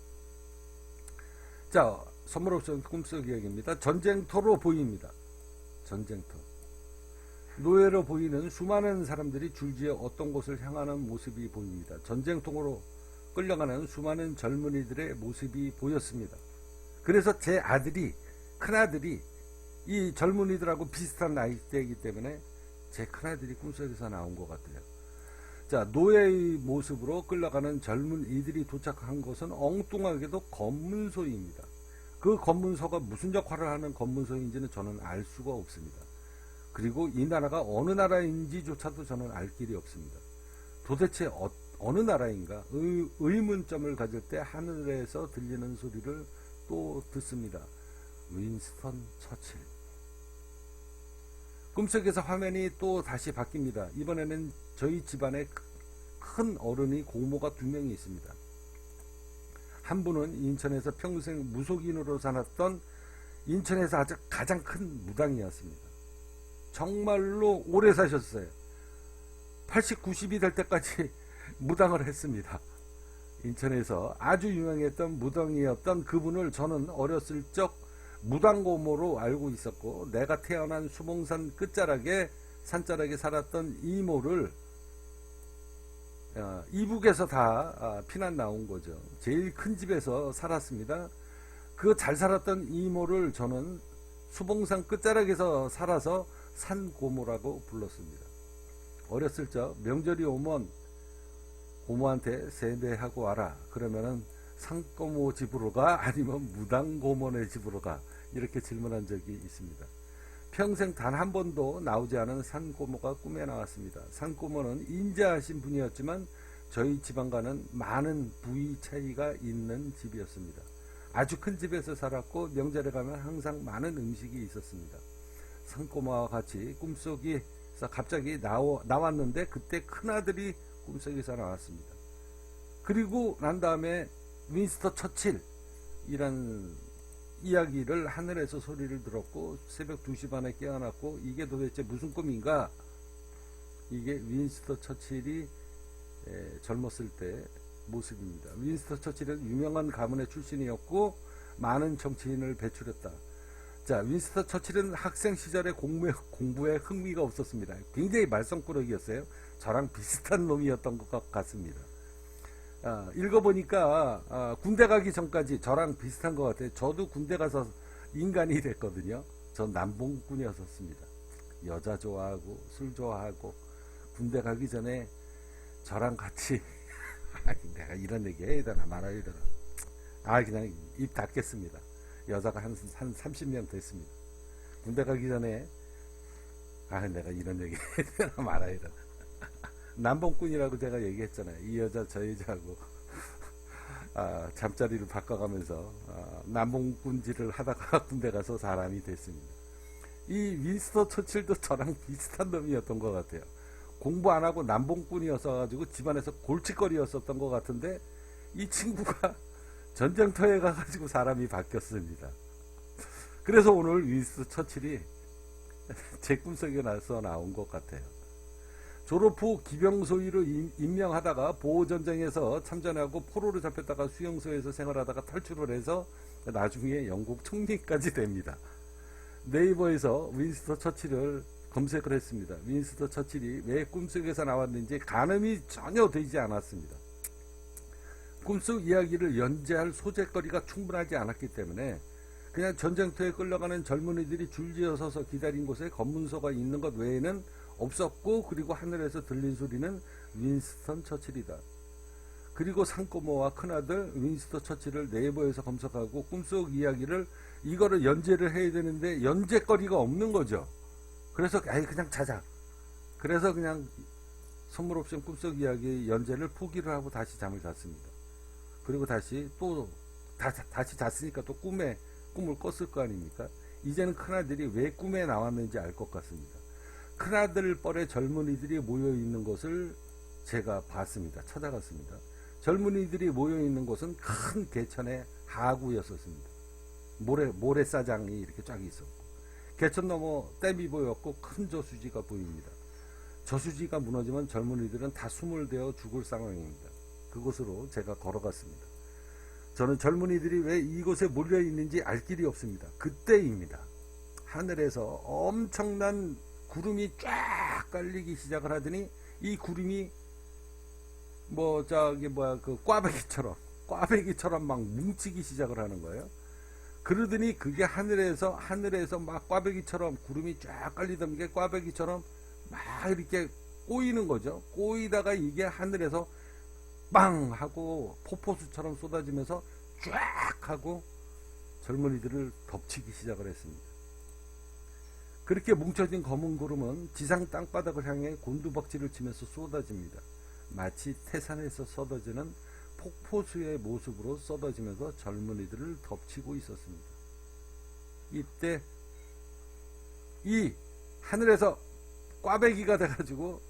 자, 선물 옵션 꿈속 이야기입니다. 전쟁터로 보입니다. 전쟁터. 노예로 보이는 수많은 사람들이 줄지어 어떤 곳을 향하는 모습이 보입니다. 전쟁통으로 끌려가는 수많은 젊은이들의 모습이 보였습니다. 그래서 제 아들이, 큰아들이 이 젊은이들하고 비슷한 나이대이기 때문에 제 큰아들이 꿈속에서 나온 것 같아요. 자, 노예의 모습으로 끌려가는 젊은이들이 도착한 곳은 엉뚱하게도 검문소입니다. 그 검문소가 무슨 역할을 하는 검문소인지는 저는 알 수가 없습니다. 그리고 이 나라가 어느 나라인지조차도 저는 알 길이 없습니다. 도대체 어느 나라인가 의문점을 가질 때 하늘에서 들리는 소리를 또 듣습니다. 윈스턴 처칠. 꿈속에서 화면이 또 다시 바뀝니다. 이번에는 저희 집안에 큰 어른이 고모가 2명이 있습니다. 한 분은 인천에서 평생 무속인으로 살았던 인천에서 아주 가장 큰 무당이었습니다. 정말로 오래 사셨어요. 80, 90이 될 때까지 무당을 했습니다. 인천에서 아주 유명했던 무당이었던 그분을 저는 어렸을 적 무당고모로 알고 있었고, 내가 태어난 수봉산 끝자락에 산자락에 살았던 이모를 이북에서 다 피난 나온 거죠. 제일 큰 집에서 살았습니다. 그 잘 살았던 이모를 저는 수봉산 끝자락에서 살아서 산고모라고 불렀습니다. 어렸을 적 명절이 오면 고모한테 세배하고 와라. 그러면은 산고모 집으로 가? 아니면 무당고모네 집으로 가? 이렇게 질문한 적이 있습니다. 평생 단 한 번도 나오지 않은 산고모가 꿈에 나왔습니다. 산고모는 인자하신 분이었지만 저희 집안과는 많은 부위 차이가 있는 집이었습니다. 아주 큰 집에서 살았고 명절에 가면 항상 많은 음식이 있었습니다. 산고모와 같이 꿈속에서 갑자기 나왔는데 그때 큰아들이 꿈속에서 나왔습니다. 그리고 난 다음에 윈스턴 처칠이란 이야기를 하늘에서 소리를 들었고 새벽 2시 반에 깨어났고 이게 도대체 무슨 꿈인가? 이게 윈스턴 처칠이 젊었을 때 모습입니다. 윈스턴 처칠은 유명한 가문의 출신이었고 많은 정치인을 배출했다. 자, 윈스턴 처칠은 학생 시절에 공부에 흥미가 없었습니다. 굉장히 말썽꾸러기였어요. 저랑 비슷한 놈이었던 것 같습니다. 읽어보니까 군대 가기 전까지 저랑 비슷한 것 같아요. 저도 군대 가서 인간이 됐거든요. 전 남봉꾼이었습니다. 여자 좋아하고 술 좋아하고 군대 가기 전에 저랑 같이 내가 이런 얘기 해야 되나 말아야 되나 그냥 입 닫겠습니다. 여자가 한 30명 됐습니다. 군대 가기 전에 내가 이런 얘기 해야 되나 말아야 되나 남봉꾼이라고 제가 얘기했잖아요. 이 여자 저 여자하고 잠자리를 바꿔가면서 남봉꾼질을 하다가 군대 가서 사람이 됐습니다. 이 윈스턴 처칠도 저랑 비슷한 놈이었던 것 같아요. 공부 안 하고 남봉꾼이어서 가지고 집안에서 골칫거리였었던 것 같은데 이 친구가 전쟁터에 가가지고 사람이 바뀌었습니다. 그래서 오늘 윈스턴 처칠이 제 꿈속에 나온 것 같아요. 졸업 후 기병소위로 임명하다가 보호전쟁에서 참전하고 포로로 잡혔다가 수용소에서 생활하다가 탈출을 해서 나중에 영국 총리까지 됩니다. 네이버에서 윈스턴 처칠을 검색을 했습니다. 윈스턴 처칠이 왜 꿈속에서 나왔는지 가늠이 전혀 되지 않았습니다. 꿈속 이야기를 연재할 소재거리가 충분하지 않았기 때문에 그냥 전쟁터에 끌려가는 젊은이들이 줄지어 서서 기다린 곳에 검문소가 있는 것 외에는 없었고, 그리고 하늘에서 들린 소리는 윈스턴 처칠이다. 그리고 산고모와 큰아들 윈스턴 처칠을 네이버에서 검색하고 꿈속 이야기를 이거를 연재를 해야 되는데 연재거리가 없는 거죠. 그래서 그냥 자자. 그래서 그냥 선물 옵션 꿈속 이야기 연재를 포기를 하고 다시 잠을 잤습니다. 그리고 다시 잤으니까 또 꿈을 꿨을 거 아닙니까? 이제는 큰아들이 왜 꿈에 나왔는지 알 것 같습니다. 큰아들 뻘에 젊은이들이 모여있는 것을 제가 봤습니다. 찾아갔습니다. 젊은이들이 모여있는 곳은 큰 개천의 하구였었습니다. 모래사장이 이렇게 쫙 있었고 개천 너머 댐이 보였고 큰 저수지가 보입니다. 저수지가 무너지면 젊은이들은 다 숨을 대어 죽을 상황입니다. 그곳으로 제가 걸어갔습니다. 저는 젊은이들이 왜 이곳에 몰려있는지 알 길이 없습니다. 그때입니다. 하늘에서 엄청난 구름이 쫙 깔리기 시작을 하더니 이 구름이 꽈배기처럼 막 뭉치기 시작을 하는 거예요. 그러더니 그게 하늘에서 막 꽈배기처럼 구름이 쫙 깔리던 게 꽈배기처럼 막 이렇게 꼬이는 거죠. 꼬이다가 이게 하늘에서 빵 하고 폭포수처럼 쏟아지면서 쫙 하고 젊은이들을 덮치기 시작을 했습니다. 그렇게 뭉쳐진 검은 구름은 지상 땅바닥을 향해 곤두박질을 치면서 쏟아집니다. 마치 태산에서 쏟아지는 폭포수의 모습으로 쏟아지면서 젊은이들을 덮치고 있었습니다. 이때 이 하늘에서 꽈배기가 돼가지고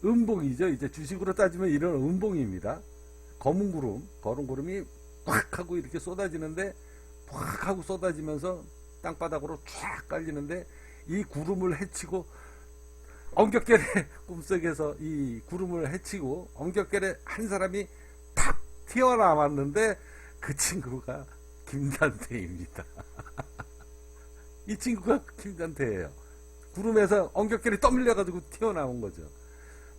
음봉이죠. 이제 주식으로 따지면 이런 음봉입니다. 검은 구름이 팍 하고 이렇게 쏟아지는데 팍 하고 쏟아지면서 땅바닥으로 쫙 깔리는데 이 구름을 헤치고 엉겹결에 꿈속에서 이 구름을 헤치고 엉겹결에 한 사람이 탁 튀어나왔는데 그 친구가 김단태입니다. 이 친구가 김단태예요. 구름에서 엉겹결이 떠밀려가지고 튀어나온 거죠.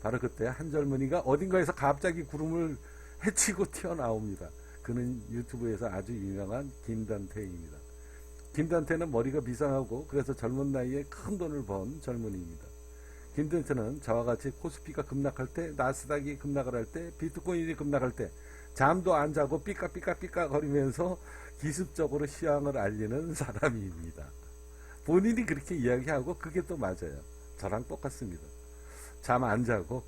바로 그때 한 젊은이가 어딘가에서 갑자기 구름을 헤치고 튀어나옵니다. 그는 유튜브에서 아주 유명한 김단태입니다. 김단태는 머리가 비상하고 그래서 젊은 나이에 큰 돈을 번 젊은이입니다. 김단태는 저와 같이 코스피가 급락할 때, 나스닥이 급락을 할 때, 비트코인이 급락할 때 잠도 안 자고 삐까삐까 거리면서 기습적으로 시황을 알리는 사람입니다. 본인이 그렇게 이야기하고 그게 또 맞아요. 저랑 똑같습니다. 잠 안 자고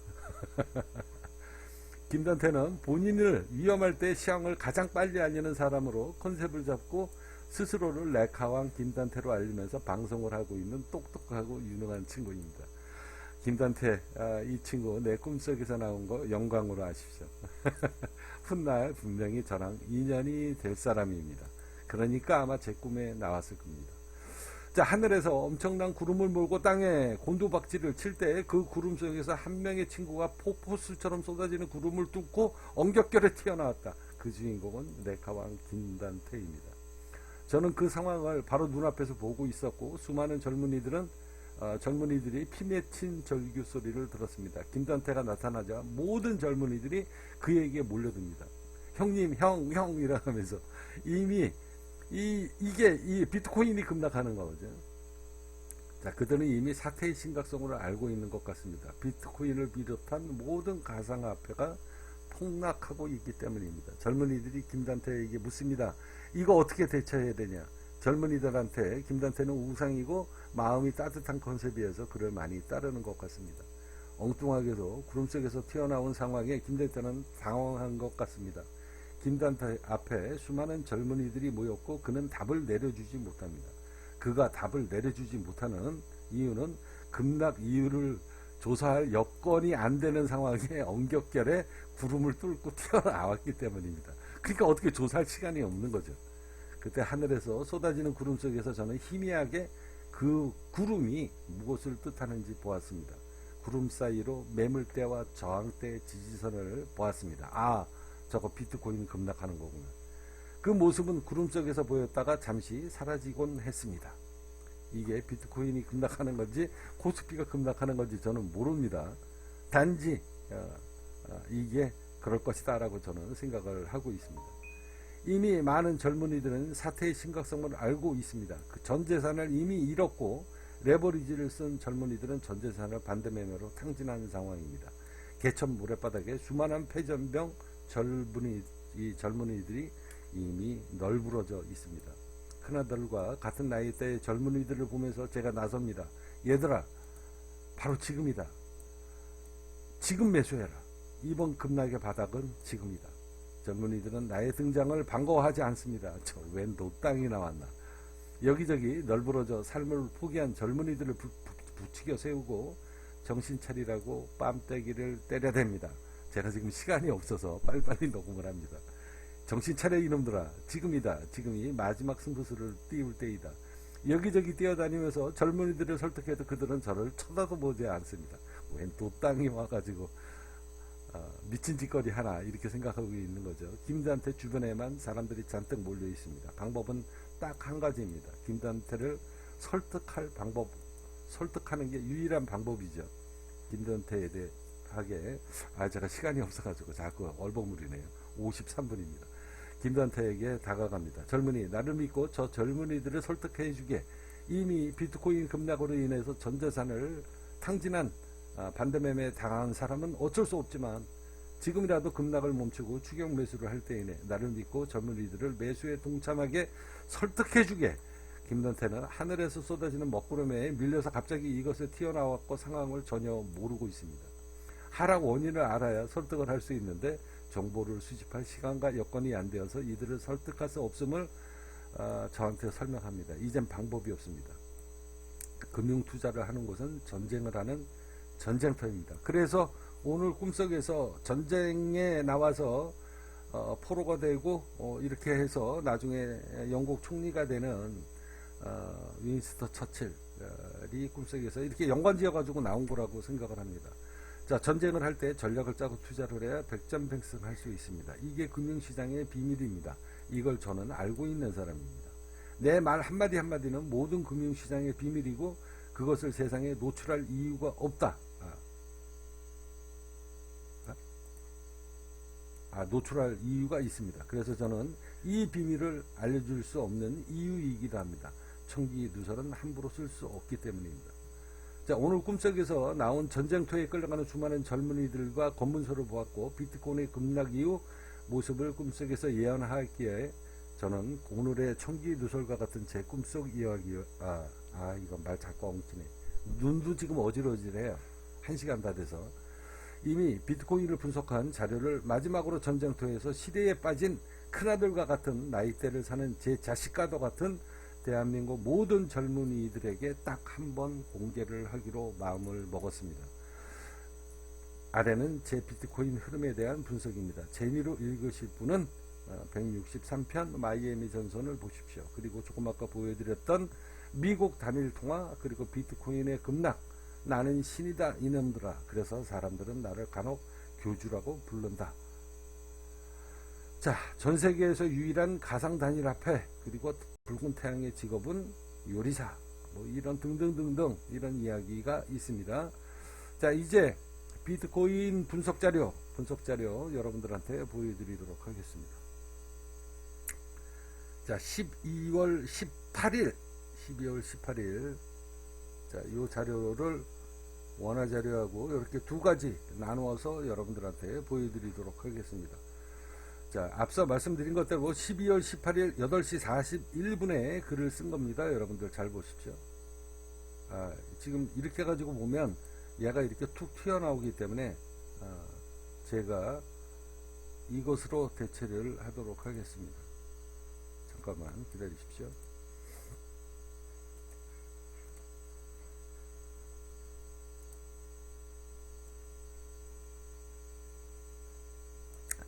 김단태는 본인을 위험할 때 시황을 가장 빨리 알리는 사람으로 컨셉을 잡고 스스로를 레카왕 김단태로 알리면서 방송을 하고 있는 똑똑하고 유능한 친구입니다. 김단태, 이 친구 내 꿈속에서 나온 거 영광으로 아십시오. 훗날 분명히 저랑 인연이 될 사람입니다. 그러니까 아마 제 꿈에 나왔을 겁니다. 자, 하늘에서 엄청난 구름을 몰고 땅에 곤두박질을 칠 때 그 구름 속에서 한 명의 친구가 폭포수처럼 쏟아지는 구름을 뚫고 엉겹결에 튀어나왔다. 그 주인공은 레카왕 김단태입니다. 저는 그 상황을 바로 눈앞에서 보고 있었고 수많은 젊은이들이 피 맺힌 절규 소리를 들었습니다. 김단태가 나타나자 모든 젊은이들이 그에게 몰려듭니다. 형님, 형 이러면서 이미 이게 비트코인이 급락하는 거죠. 자, 그들은 이미 사태의 심각성을 알고 있는 것 같습니다. 비트코인을 비롯한 모든 가상화폐가 폭락하고 있기 때문입니다. 젊은이들이 김단태에게 묻습니다. 이거 어떻게 대처해야 되냐? 젊은이들한테 김단태는 우상이고 마음이 따뜻한 컨셉이어서 그를 많이 따르는 것 같습니다. 엉뚱하게도 구름 속에서 튀어나온 상황에 김단태는 당황한 것 같습니다. 김단태 앞에 수많은 젊은이들이 모였고 그는 답을 내려주지 못합니다. 그가 답을 내려주지 못하는 이유는 급락 이유를 조사할 여건이 안 되는 상황에 엉겹결에 구름을 뚫고 튀어나왔기 때문입니다. 그러니까 어떻게 조사할 시간이 없는 거죠. 그때 하늘에서 쏟아지는 구름 속에서 저는 희미하게 그 구름이 무엇을 뜻하는지 보았습니다. 구름 사이로 매물대와 저항대의 지지선을 보았습니다. 아, 저거 비트코인 급락하는 거구나. 그 모습은 구름 속에서 보였다가 잠시 사라지곤 했습니다. 이게 비트코인이 급락하는 건지 코스피가 급락하는 건지 저는 모릅니다. 단지 이게 그럴 것이다 라고 저는 생각을 하고 있습니다. 이미 많은 젊은이들은 사태의 심각성을 알고 있습니다. 그 전재산을 이미 잃었고 레버리지를 쓴 젊은이들은 전재산을 반대매매로 탕진하는 상황입니다. 개천 모래바닥에 수많은 패전병 젊은이들이 이미 널브러져 있습니다. 큰아들과 같은 나이대의 젊은이들을 보면서 제가 나섭니다. 얘들아, 바로 지금이다. 지금 매수해라. 이번 급락의 바닥은 지금이다. 젊은이들은 나의 등장을 반가워하지 않습니다. 저 웬 노땅이 나왔나. 여기저기 널브러져 삶을 포기한 젊은이들을 부추겨 세우고 정신 차리라고 뺨때기를 때려댑니다. 제가 지금 시간이 없어서 빨리빨리 녹음을 합니다. 정신 차려 이놈들아. 지금이다. 지금이 마지막 승부수를 띄울 때이다. 여기저기 뛰어다니면서 젊은이들을 설득해도 그들은 저를 쳐다도 보지 않습니다. 웬 노땅이 와가지고 미친 짓거리 하나 이렇게 생각하고 있는 거죠. 김단태 주변에만 사람들이 잔뜩 몰려 있습니다. 방법은 딱 한 가지입니다. 김단태를 설득하는 게 유일한 방법이죠. 김단태에 대하게 제가 시간이 없어가지고 자꾸 얼버무리네요. 53분입니다. 김단태에게 다가갑니다. 젊은이, 나를 믿고 저 젊은이들을 설득해주게. 이미 비트코인 급락으로 인해서 전재산을 탕진한 반대매매에 당한 사람은 어쩔 수 없지만 지금이라도 급락을 멈추고 추격 매수를 할 때이네. 나를 믿고 젊은이들을 매수에 동참하게 설득해주게. 김단태는 하늘에서 쏟아지는 먹구름에 밀려서 갑자기 이것에 튀어나왔고 상황을 전혀 모르고 있습니다. 하락 원인을 알아야 설득을 할 수 있는데 정보를 수집할 시간과 여건이 안 되어서 이들을 설득할 수 없음을 저한테 설명합니다. 이젠 방법이 없습니다. 금융투자를 하는 곳은 전쟁을 하는 전쟁터입니다. 그래서 오늘 꿈속에서 전쟁에 나와서 포로가 되고 이렇게 해서 나중에 영국 총리가 되는 윈스턴 처칠이 꿈속에서 이렇게 연관지어 가지고 나온 거라고 생각을 합니다. 자, 전쟁을 할 때 전략을 짜고 투자를 해야 백전백승할 수 있습니다. 이게 금융시장의 비밀입니다. 이걸 저는 알고 있는 사람입니다. 내 말 한마디 한마디는 모든 금융시장의 비밀이고 그것을 세상에 노출할 이유가 없다. 노출할 이유가 있습니다. 그래서 저는 이 비밀을 알려줄 수 없는 이유이기도 합니다. 청기 누설은 함부로 쓸 수 없기 때문입니다. 자, 오늘 꿈속에서 나온 전쟁터에 끌려가는 수많은 젊은이들과 검문소를 보았고 비트코인의 급락 이후 모습을 꿈속에서 예언하기에 저는 오늘의 청기 누설과 같은 제 꿈속 이야기 이건 말 자꾸 엉키네. 눈도 지금 어지러지래요. 1시간 다 돼서. 이미 비트코인을 분석한 자료를 마지막으로 전쟁터에서 시대에 빠진 큰아들과 같은 나이대를 사는 제 자식과도 같은 대한민국 모든 젊은이들에게 딱 한 번 공개를 하기로 마음을 먹었습니다. 아래는 제 비트코인 흐름에 대한 분석입니다. 재미로 읽으실 분은 163편 마이애미 전선을 보십시오. 그리고 조금 아까 보여드렸던 미국 단일 통화, 그리고 비트코인의 급락, 나는 신이다 이놈들아. 그래서 사람들은 나를 간혹 교주라고 부른다. 자, 전 세계에서 유일한 가상 단일화폐, 그리고 붉은 태양의 직업은 요리사, 뭐 이런 등등등등 이런 이야기가 있습니다. 자, 이제 비트코인 분석 자료 여러분들한테 보여드리도록 하겠습니다. 자, 12월 18일 자, 이 자료를 원화 자료하고 이렇게 두 가지 나누어서 여러분들한테 보여드리도록 하겠습니다. 자, 앞서 말씀드린 것대로 12월 18일 8시 41분에 글을 쓴 겁니다. 여러분들 잘 보십시오. 지금 이렇게 가지고 보면 얘가 이렇게 툭 튀어나오기 때문에 제가 이것으로 대체를 하도록 하겠습니다. 잠깐만 기다리십시오.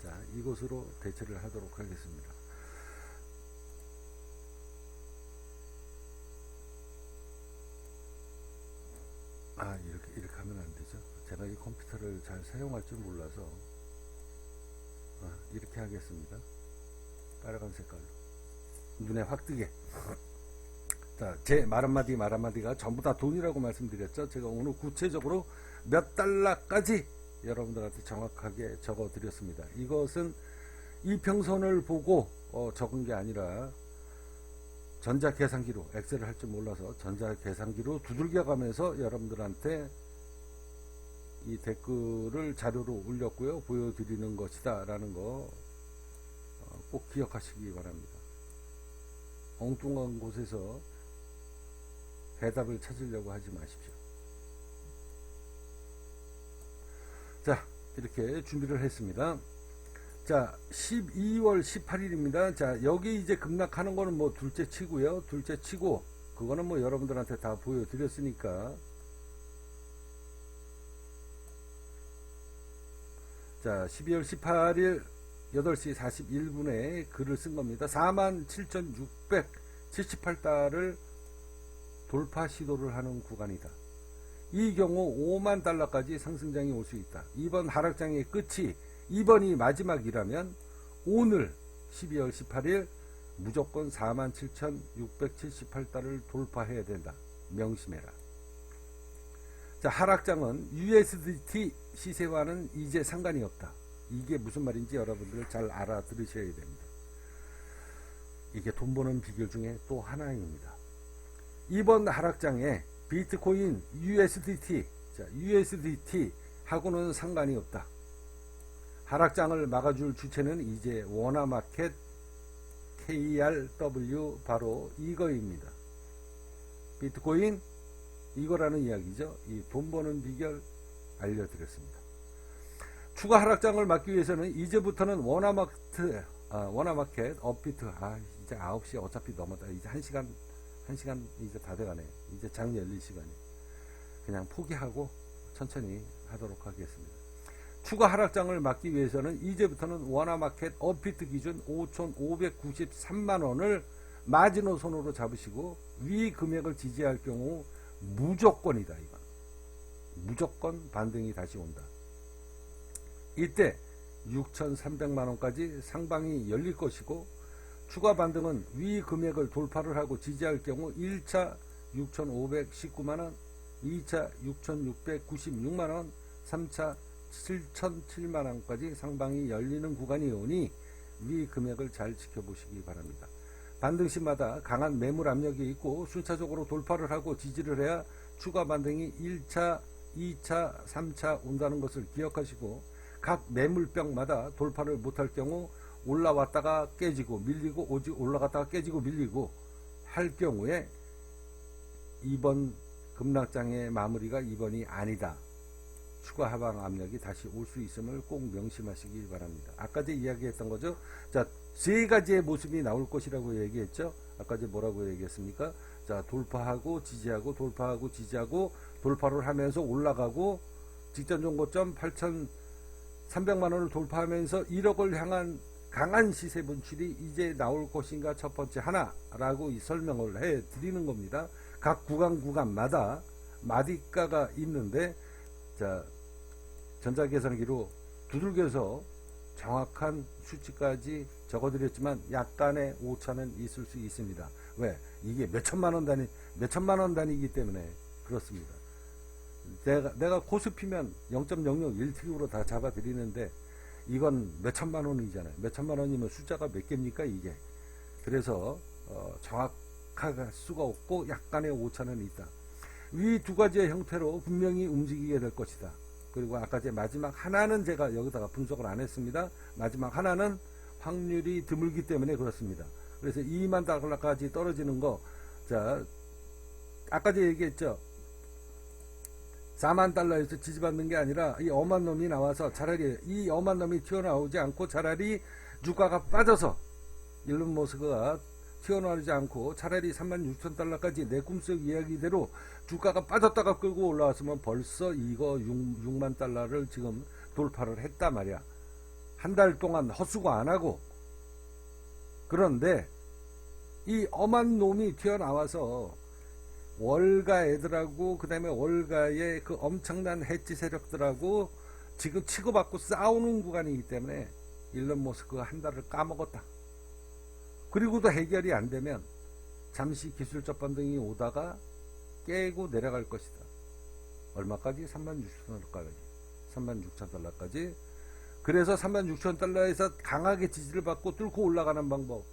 자, 이것으로 대체를 하도록 하겠습니다. 이렇게 하면 안 되죠. 제가 이 컴퓨터를 잘 사용할 줄 몰라서 이렇게 하겠습니다. 빨간 색깔로 눈에 확 뜨게. 자, 제 말 한마디가 전부 다 돈이라고 말씀드렸죠. 제가 오늘 구체적으로 몇 달러까지 여러분들한테 정확하게 적어 드렸습니다. 이것은 이평선을 보고 적은 게 아니라 전자계산기로, 엑셀을 할 줄 몰라서 전자계산기로 두들겨 가면서 여러분들한테 이 댓글을 자료로 올렸고요. 보여드리는 것이다 라는 거 꼭 기억하시기 바랍니다. 엉뚱한 곳에서 해답을 찾으려고 하지 마십시오. 자, 이렇게 준비를 했습니다. 자, 12월 18일입니다. 자, 여기 이제 급락하는 거는 뭐 둘째 치고요. 둘째 치고, 그거는 뭐 여러분들한테 다 보여드렸으니까. 자, 12월 18일 8시 41분에 글을 쓴 겁니다. 47,678달러를 돌파 시도를 하는 구간이다. 이 경우 5만 달러까지 상승장이 올 수 있다. 이번 하락장의 끝이 이번이 마지막이라면 오늘 12월 18일 무조건 47,678달러를 돌파해야 된다. 명심해라. 자, 하락장은 USDT 시세와는 이제 상관이 없다. 이게 무슨 말인지 여러분들 잘 알아들으셔야 됩니다. 이게 돈 버는 비결 중에 또 하나입니다. 이번 하락장에 비트코인 USDT, 자, USDT 하고는 상관이 없다. 하락장을 막아줄 주체는 이제 원화마켓 KRW 바로 이거입니다. 비트코인 이거라는 이야기죠. 이 돈 버는 비결 알려드렸습니다. 추가 하락장을 막기 위해서는 이제부터는 원화마켓 업비트, 이제 9시 어차피 넘었다. 이제 1시간 이제 다 돼가네. 이제 장 열릴 시간에 그냥 포기하고 천천히 하도록 하겠습니다. 추가 하락장을 막기 위해서는 이제부터는 원화마켓 업비트 기준 5,593만원을 마지노선으로 잡으시고 위 금액을 지지할 경우 무조건이다. 이건 무조건 반등이 다시 온다. 이때 6,300만원까지 상방이 열릴 것이고, 추가 반등은 위 금액을 돌파를 하고 지지할 경우 1차 6,519만원, 2차 6,696만원, 3차 7,007만원까지 상방이 열리는 구간이 오니 위 금액을 잘 지켜보시기 바랍니다. 반등시마다 강한 매물 압력이 있고 순차적으로 돌파를 하고 지지를 해야 추가 반등이 1차, 2차, 3차 온다는 것을 기억하시고, 각 매물병마다 돌파를 못할 경우 올라왔다가 깨지고 밀리고 올라갔다가 깨지고 밀리고 할 경우에 이번 급락장의 마무리가 이번이 아니다. 추가 하방 압력이 다시 올 수 있음을 꼭 명심하시기 바랍니다. 아까 제 이야기했던 거죠. 자, 세 가지의 모습이 나올 것이라고 얘기했죠. 아까 제 뭐라고 얘기했습니까? 자, 돌파하고 지지하고 돌파하고 지지하고 돌파를 하면서 올라가고 직전 종고점 8,300만 원을 돌파하면서 1억을 향한 강한 시세 분출이 이제 나올 것인가 첫 번째 하나라고 설명을 해 드리는 겁니다. 각 구간마다 마디가가 있는데, 자, 전자계산기로 두들겨서 정확한 수치까지 적어드렸지만 약간의 오차는 있을 수 있습니다. 왜? 이게 몇천만 원 단위이기 때문에 그렇습니다. 내가 코스피면 0.001TU로 다 잡아드리는데 이건 몇천만 원이잖아요. 몇천만 원이면 숫자가 몇 개입니까 이게. 그래서 정확할 수가 없고 약간의 오차는 있다. 위 두 가지의 형태로 분명히 움직이게 될 것이다. 그리고 아까 제 마지막 하나는 제가 여기다가 분석을 안 했습니다. 마지막 하나는 확률이 드물기 때문에 그렇습니다. 그래서 2만 달러까지 떨어지는 거, 자, 아까 제가 얘기했죠. 4만 달러에서 지지받는 게 아니라 이 엄한 놈이 나와서 차라리 이 엄한 놈이 튀어나오지 않고 차라리 주가가 빠져서 일론 머스크가 튀어나오지 않고 차라리 36,000달러까지 내 꿈속 이야기대로 주가가 빠졌다가 끌고 올라왔으면 벌써 이거 6만 달러를 지금 돌파를 했단 말이야. 한 달 동안 헛수고 안 하고. 그런데 이 엄한 놈이 튀어나와서 월가 애들하고 그 다음에 월가의 그 엄청난 해치 세력들하고 지금 치고받고 싸우는 구간이기 때문에 일론 머스크가 한 달을 까먹었다. 그리고도 해결이 안 되면 잠시 기술적 반등이 오다가 깨고 내려갈 것이다. 얼마까지? 36,000달러까지. 36,000달러까지. 그래서 36,000달러에서 강하게 지지를 받고 뚫고 올라가는 방법.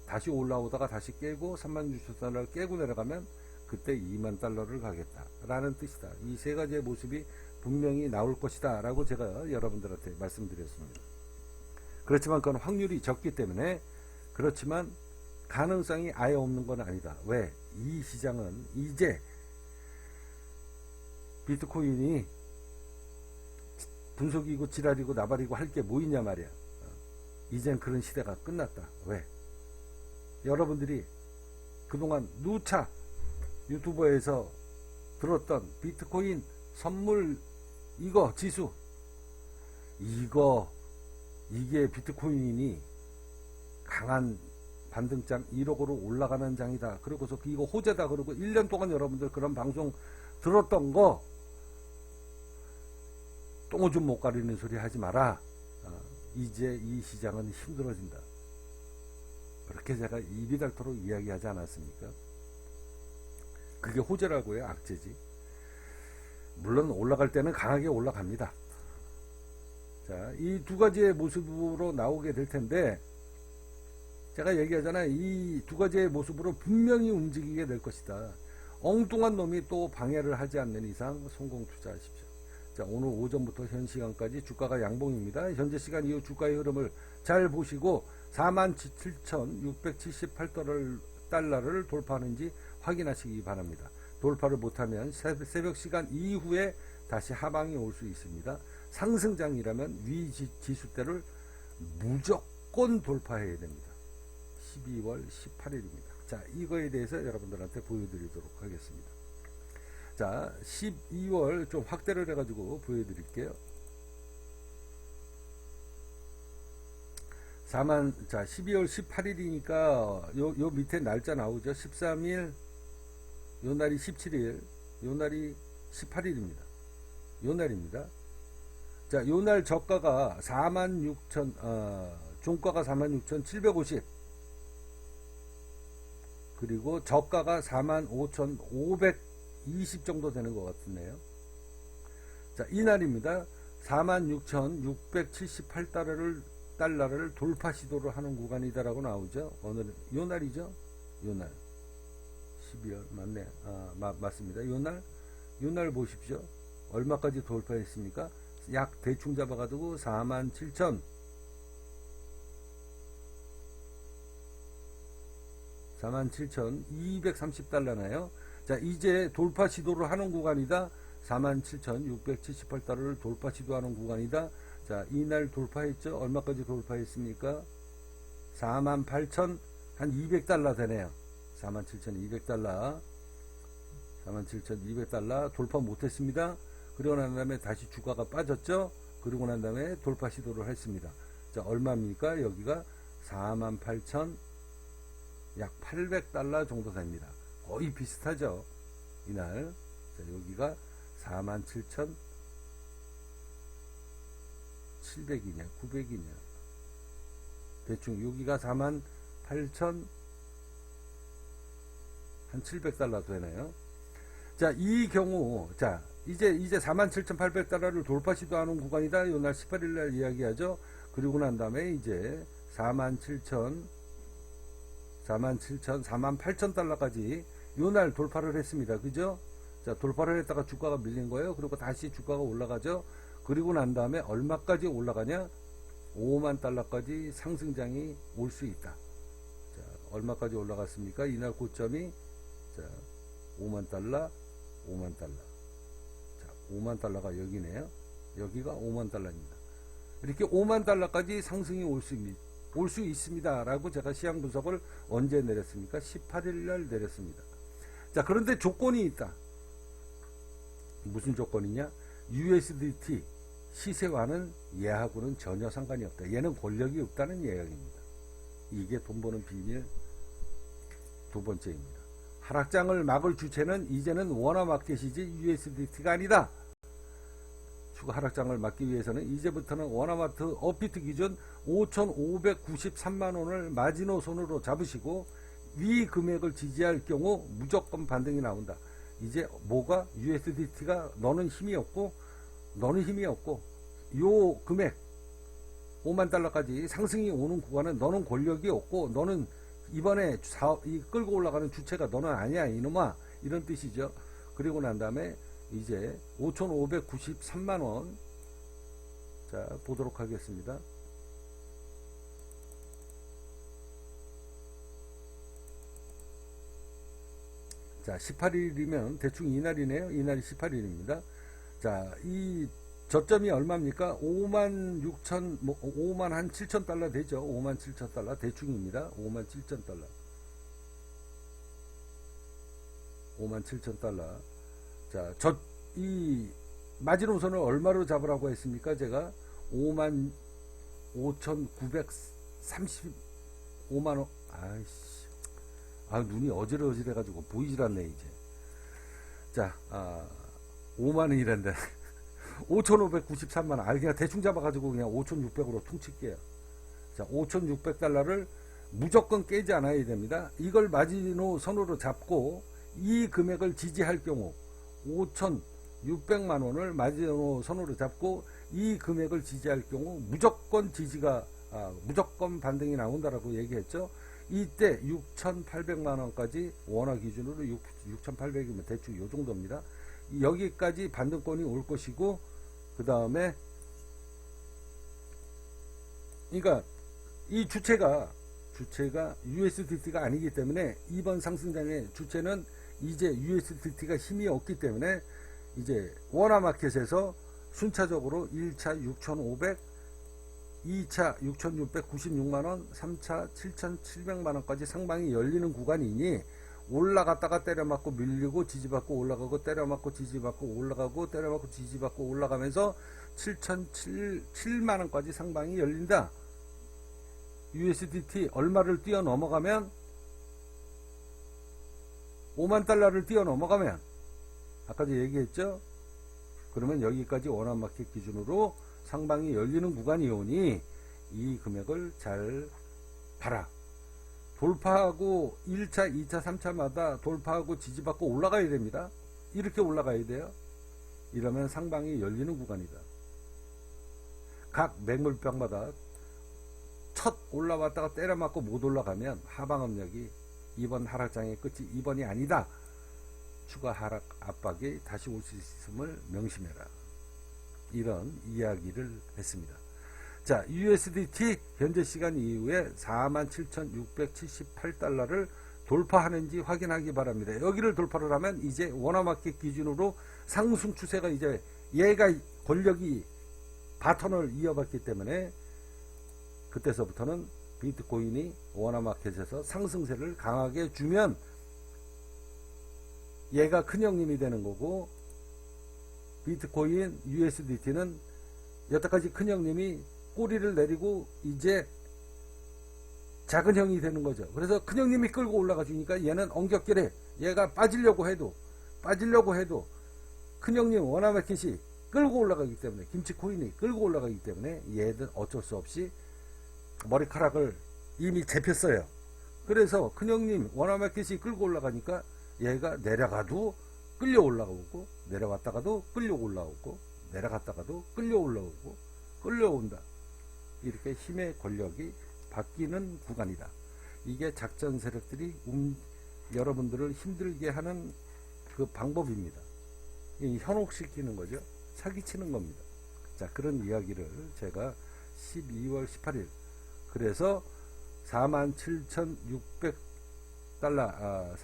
다시 올라오다가 다시 깨고 36,000달러를 깨고 내려가면 그때 2만 달러를 가겠다 라는 뜻이다. 이 세 가지의 모습이 분명히 나올 것이다 라고 제가 여러분들한테 말씀드렸습니다. 그렇지만 그건 확률이 적기 때문에, 그렇지만 가능성이 아예 없는 건 아니다. 왜? 이 시장은 이제 비트코인이 분석이고 지랄이고 나발이고 할 게 뭐 있냐 말이야. 이젠 그런 시대가 끝났다. 왜? 여러분들이 그동안 누차 유튜버에서 들었던 비트코인 선물 이거 지수, 이게 비트코인이 강한 반등장 1억으로 올라가는 장이다. 그러고서 이거 호재다. 그러고 1년 동안 여러분들 그런 방송 들었던 거 똥오줌 못 가리는 소리 하지 마라. 이제 이 시장은 힘들어진다. 그렇게 제가 입이 닳도록 이야기하지 않았습니까? 그게 호재라고요? 악재지. 물론 올라갈 때는 강하게 올라갑니다. 자, 이 두 가지의 모습으로 나오게 될 텐데, 제가 얘기하잖아요. 이 두 가지의 모습으로 분명히 움직이게 될 것이다. 엉뚱한 놈이 또 방해를 하지 않는 이상 성공 투자하십시오. 자, 오늘 오전부터 현 시간까지 주가가 양봉입니다. 현재 시간 이후 주가의 흐름을 잘 보시고 47,678달러를 돌파하는지 확인하시기 바랍니다. 돌파를 못하면 새벽 시간 이후에 다시 하방이 올 수 있습니다. 상승장이라면 위 지수대를 무조건 돌파해야 됩니다. 12월 18일입니다. 자, 이거에 대해서 여러분들한테 보여드리도록 하겠습니다. 자, 12월 좀 확대를 해가지고 보여드릴게요. 자, 12월 18일이니까 요 밑에 날짜 나오죠. 13일, 요 날이 17일, 요 날이 18일입니다. 요 날입니다. 자, 요 날 저가가 46,000, 종가가 46,750, 그리고 저가가 45,520 정도 되는 것 같네요. 자, 이 날입니다. 46,678달러를 돌파 시도를 하는 구간이다라고 나오죠. 오늘은 요 날이죠. 요 날. 12월 맞네. 맞습니다. 요 날 보십시오. 얼마까지 돌파했습니까? 약 대충 잡아가지고 47,000, 47,230달러나요? 자, 이제 돌파 시도를 하는 구간이다. 47,678달러를 돌파 시도하는 구간이다. 자, 이날 돌파했죠? 얼마까지 돌파했습니까? 48,000, 한 200달러 되네요. 47,200달러. 47,200달러 돌파 못했습니다. 그리고 난 다음에 다시 주가가 빠졌죠? 그리고 난 다음에 돌파 시도를 했습니다. 자, 얼마입니까? 여기가 48,000, 약 800달러 정도 됩니다. 거의 비슷하죠? 이날. 자, 여기가 47,700이냐, 900이냐. 대충 여기가 48,000, 한 700달러 되네요. 자, 이 경우, 자, 이제 47,800달러를 돌파 시도하는 구간이다. 요날 18일 날 이야기하죠. 그리고 난 다음에 이제 48,000달러까지 요날 돌파를 했습니다. 그죠? 자, 돌파를 했다가 주가가 밀린 거예요. 그리고 다시 주가가 올라가죠. 그리고 난 다음에 얼마까지 올라가냐? 5만 달러까지 상승장이 올 수 있다. 자, 얼마까지 올라갔습니까? 이날 고점이, 자, 5만 달러, 5만 달러. 자, 5만 달러가 여기네요. 여기가 5만 달러입니다. 이렇게 5만 달러까지 상승이 올 수 있습니다. 라고 제가 시황 분석을 언제 내렸습니까? 18일 날 내렸습니다. 자, 그런데 조건이 있다. 무슨 조건이냐? USDT 시세와는 얘하고는 전혀 상관이 없다. 얘는 권력이 없다는 이야기입니다. 이게 돈 버는 비밀 두 번째입니다. 하락장을 막을 주체는 이제는 원화마켓이지 USDT가 아니다. 추가 하락장을 막기 위해서는 이제부터는 원화마트 업비트 기준 5,593만원을 마지노선으로 잡으시고 위 금액을 지지할 경우 무조건 반등이 나온다. 이제 뭐가? USDT가 너는 힘이 없고 요 금액 5만 달러까지 상승이 오는 구간은 너는 권력이 없고 너는 이번에 이 끌고 올라가는 주체가 너는 아니야 이놈아, 이런 뜻이죠. 그리고 난 다음에 이제 5,593만원 자 보도록 하겠습니다. 자, 18일이면 대충 이날이네요. 이날이 18일입니다. 자, 이 저점이 얼마입니까? 56,000, 뭐 5만 한 7천 달러 되죠. 5만 7천 달러 대충입니다. 5만 7천 달러. 5만 7천 달러. 자, 이 마지노선을 얼마로 잡으라고 했습니까? 제가 5만 5,935만 원. 아이씨. 아, 눈이 어지러워지래 가지고 보이질 않네 이제. 자, 5만 원이란다. 5,593만 원. 아, 그냥 대충 잡아가지고 그냥 5,600으로 퉁칠게요. 자, 5,600달러를 무조건 깨지 않아야 됩니다. 이걸 마지노선으로 잡고 이 금액을 지지할 경우 5,600만 원을 마지노선으로 잡고 이 금액을 지지할 경우 무조건 무조건 반등이 나온다라고 얘기했죠. 이때 6,800만 원까지 원화 기준으로 6,800이면 대충 요 정도입니다. 여기까지 반등권이 올 것이고, 그 다음에 그러니까 이 주체가 USDT가 아니기 때문에 이번 상승장의 주체는 이제 USDT가 힘이 없기 때문에 이제 원화 마켓에서 순차적으로 1차 6,500, 2차 6,696만원, 3차 7,700만원까지 상방이 열리는 구간이니 올라갔다가 때려맞고 밀리고 지지받고 올라가고 때려맞고 지지받고 올라가고 때려맞고 지지받고 올라가면서 7,007만원까지 상방이 열린다. USDT 얼마를 뛰어넘어가면 5만 달러를 뛰어넘어가면 아까도 얘기했죠. 그러면 여기까지 원화마켓 기준으로 상방이 열리는 구간이 오니 이 금액을 잘 봐라. 돌파하고 1차, 2차, 3차마다 돌파하고 지지받고 올라가야 됩니다. 이렇게 올라가야 돼요. 이러면 상방이 열리는 구간이다. 각 매물병마다 첫 올라왔다가 때려맞고 못 올라가면 하방압력이 이번 하락장의 끝이 이번이 아니다. 추가 하락 압박이 다시 올 수 있음을 명심해라. 이런 이야기를 했습니다. 자, USDT 현재 시간 이후에 47,678달러를 돌파하는지 확인하기 바랍니다. 여기를 돌파를 하면 이제 원화마켓 기준으로 상승 추세가 이제 얘가 권력이 바톤을 이어봤기 때문에 그때서부터는 비트코인이 원화마켓에서 상승세를 강하게 주면 얘가 큰형님이 되는 거고, 비트코인 USDT는 여태까지 큰형님이 꼬리를 내리고 이제 작은형이 되는 거죠. 그래서 큰형님이 끌고 올라가 주니까 얘는 엉겹결에 얘가 빠지려고 해도 큰형님 원화마켓이 끌고 올라가기 때문에, 김치코인이 끌고 올라가기 때문에 얘는 어쩔 수 없이 머리카락을 이미 잡혔어요. 그래서 큰형님 원화마켓이 끌고 올라가니까 얘가 내려가도 끌려 올라오고, 내려갔다가도 끌려 올라오고, 내려갔다가도 끌려 올라오고, 끌려온다. 이렇게 힘의 권력이 바뀌는 구간이다. 이게 작전 세력들이 여러분들을 힘들게 하는 그 방법입니다. 현혹시키는 거죠. 사기치는 겁니다. 자, 그런 이야기를 제가 12월 18일, 그래서 47,600달러,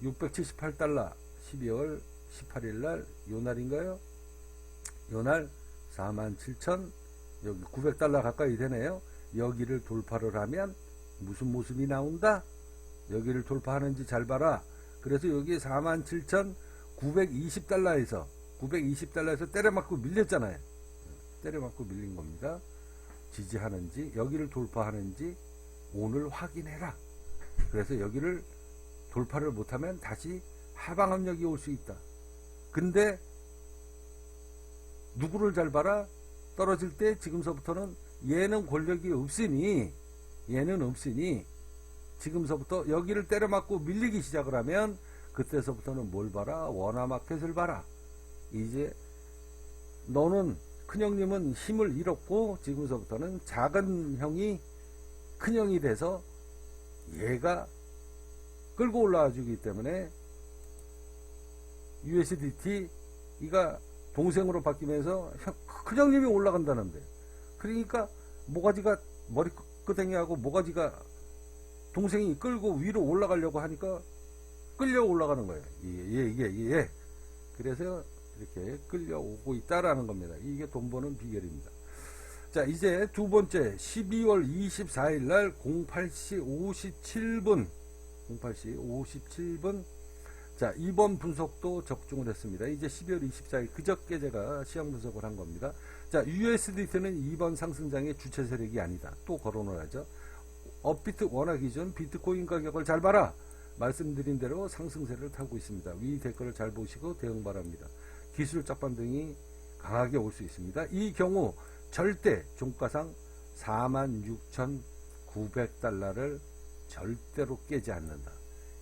47,678달러 12월 18일 날, 요 날인가요? 요 날 47,000, 여기 900달러 가까이 되네요. 여기를 돌파를 하면 무슨 모습이 나온다? 여기를 돌파하는지 잘 봐라. 그래서 여기 47,920달러에서 때려맞고 밀렸잖아요. 때려맞고 밀린 겁니다. 지지하는지, 여기를 돌파하는지 오늘 확인해라. 그래서 여기를 돌파를 못하면 다시 하방 압력이 올 수 있다. 근데 누구를 잘 봐라? 떨어질 때 지금서부터는 얘는 권력이 없으니 지금서부터 여기를 때려맞고 밀리기 시작을 하면 그때서부터는 뭘 봐라? 원화마켓을 봐라. 이제 너는, 큰형님은 힘을 잃었고 지금서부터는 작은 형이 큰형이 돼서 얘가 끌고 올라와 주기 때문에 USDT가 동생으로 바뀌면서 큰형님이 올라간다는데, 그러니까 모가지가 머리끄댕이하고 모가지가 동생이 끌고 위로 올라가려고 하니까 끌려 올라가는 거예요. 예. 그래서 이렇게 끌려오고 있다라는 겁니다. 이게 돈 버는 비결입니다. 자, 이제 두 번째, 12월 24일 날 08시 57분, 자, 이번 분석도 적중을 했습니다. 이제 12월 24일 그저께 제가 시황 분석을 한 겁니다. 자, USDT는 이번 상승장의 주체 세력이 아니다. 또 거론을 하죠. 업비트 원화 기준 비트코인 가격을 잘 봐라. 말씀드린 대로 상승세를 타고 있습니다. 위 댓글을 잘 보시고 대응 바랍니다. 기술적 반등이 강하게 올 수 있습니다. 이 경우 절대 종가상 46,900달러를 절대로 깨지 않는다.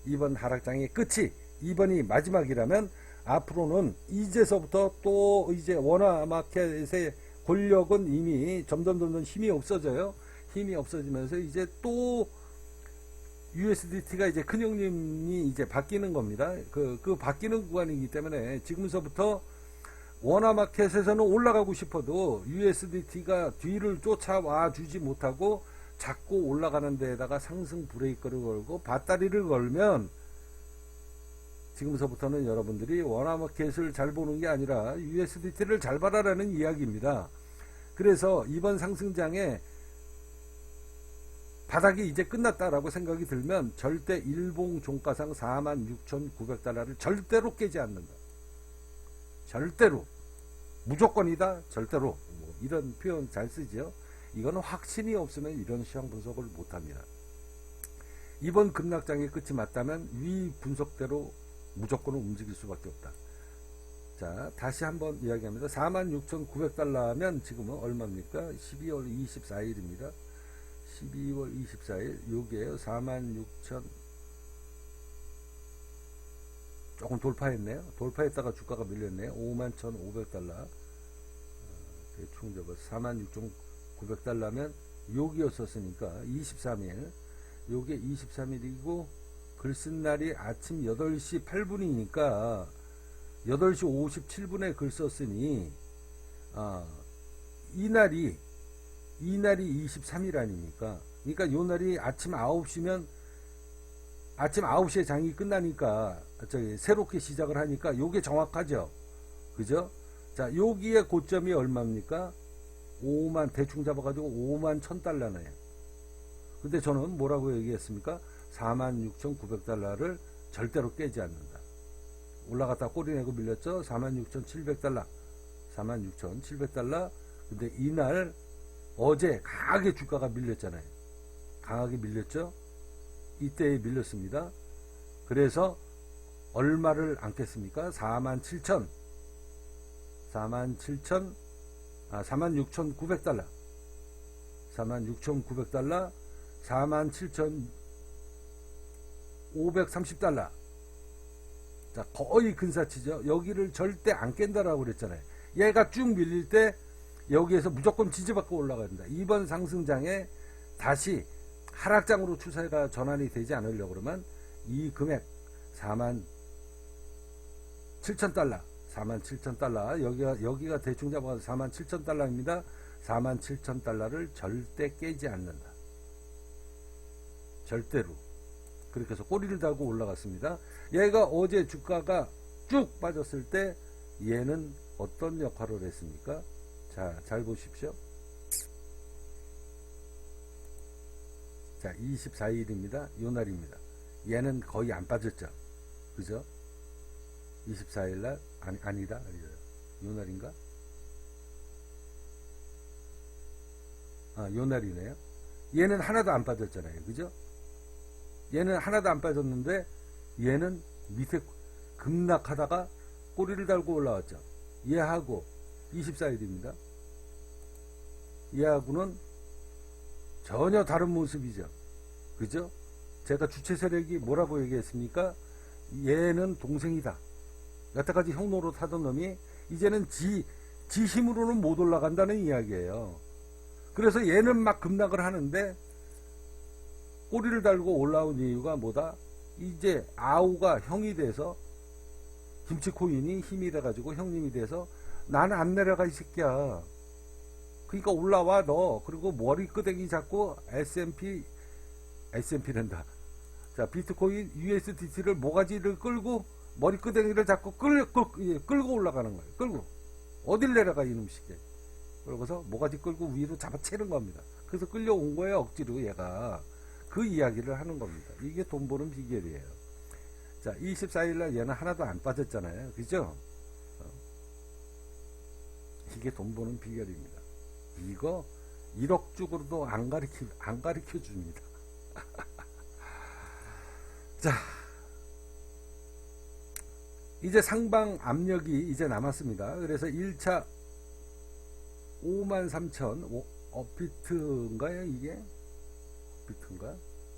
이번 하락장의 끝이 이번이 마지막이라면 앞으로는 이제서부터 또 이제 원화 마켓의 권력은 이미 점점 힘이 없어져요. 힘이 없어지면서 이제 또 USDT가 이제 큰형님이 이제 바뀌는 겁니다. 그 바뀌는 구간이기 때문에 지금서부터 원화 마켓에서는 올라가고 싶어도 USDT가 뒤를 쫓아와 주지 못하고 자꾸 올라가는 데에다가 상승 브레이크를 걸고 밧다리를 걸면 지금서부터는 여러분들이 원화 마켓을 잘 보는 게 아니라 USDT를 잘 봐라라는 이야기입니다. 그래서 이번 상승장에 바닥이 이제 끝났다라고 생각이 들면 절대 일봉 종가상 46,900달러를 절대로 깨지 않는다. 절대로. 무조건이다. 절대로. 뭐 이런 표현 잘 쓰죠. 이거는 확신이 없으면 이런 시황 분석을 못합니다. 이번 급락장의 끝이 맞다면 위 분석대로 무조건 움직일 수밖에 없다. 자, 다시 한번 이야기합니다. 46,900달러면 지금은 얼마입니까? 12월 24일입니다. 12월 24일 요게요. 46,000 조금 돌파했네요. 돌파했다가 주가가 밀렸네요. 51,500달러. 대충 접어서 46,900달러면 요기였었으니까 23일. 요게 23일이고 글 쓴 날이 아침 8시 8분이니까 8시 57분에 글 썼으니 이날이 23일 아닙니까? 그러니까 요 날이 아침 9시면 아침 9시에 장이 끝나니까 저기 새롭게 시작을 하니까 요게 정확하죠. 그죠? 자, 여기에 고점이 얼마입니까? 5만 대충 잡아가지고 5만 1000달러네요. 근데 저는 뭐라고 얘기했습니까? 46,900달러를 절대로 깨지 않는다. 올라갔다 꼬리 내고 밀렸죠? 46,700달러. 46,700달러. 근데 이날 어제 강하게 주가가 밀렸잖아요. 강하게 밀렸죠? 이때에 밀렸습니다. 그래서 얼마를 안겠습니까? 46,900달러. 46,900달러, 47,530달러. 자, 거의 근사치죠. 여기를 절대 안 깬다라고 그랬잖아요. 얘가 쭉 밀릴 때 여기에서 무조건 지지받고 올라가야 된다. 이번 상승장에 다시 하락장으로 추세가 전환이 되지 않으려고 그러면 이 금액 47,000달러, 47,000달러, 여기가 대충 잡아서 47,000달러입니다. 47,000달러를 절대 깨지 않는다. 절대로. 그렇게 해서 꼬리를 달고 올라갔습니다. 얘가 어제 주가가 쭉 빠졌을 때 얘는 어떤 역할을 했습니까? 자, 잘 보십시오. 자, 24일입니다. 요 날입니다. 얘는 거의 안 빠졌죠. 그죠? 24일날 아니다. 요 날인가? 요 날이네요. 얘는 하나도 안 빠졌잖아요. 그죠? 얘는 하나도 안 빠졌는데 얘는 밑에 급락하다가 꼬리를 달고 올라왔죠. 얘하고 24일입니다. 얘하고는 전혀 다른 모습이죠. 그죠? 제가 주체 세력이 뭐라고 얘기했습니까? 얘는 동생이다. 여태까지 형 노릇 하던 놈이 이제는 지 힘으로는 못 올라간다는 이야기예요. 그래서 얘는 막 급락을 하는데 꼬리를 달고 올라온 이유가 뭐다? 이제 아우가 형이 돼서 김치코인이 힘이 돼가지고 형님이 돼서 나는 안 내려가 이 새끼야. 그러니까 올라와 너. 그리고 머리끄댕이 잡고 S&P란다. 자, 비트코인 USDT를 모가지를 끌고 머리끄댕이를 잡고 끌고 올라가는 거예요. 끌고 어딜 내려가 이놈 새끼. 그러고서 모가지 끌고 위로 잡아채는 겁니다. 그래서 끌려온 거예요. 억지로 얘가. 그 이야기를 하는 겁니다. 이게 돈 버는 비결이에요. 자, 24일날 얘는 하나도 안 빠졌잖아요. 그죠? 이게 돈 버는 비결입니다. 이거 1억 주고도 안 가르쳐 줍니다. 자, 이제 상방 압력이 이제 남았습니다. 그래서 1차 53,000 업비트인가요 이게? 업비트인가?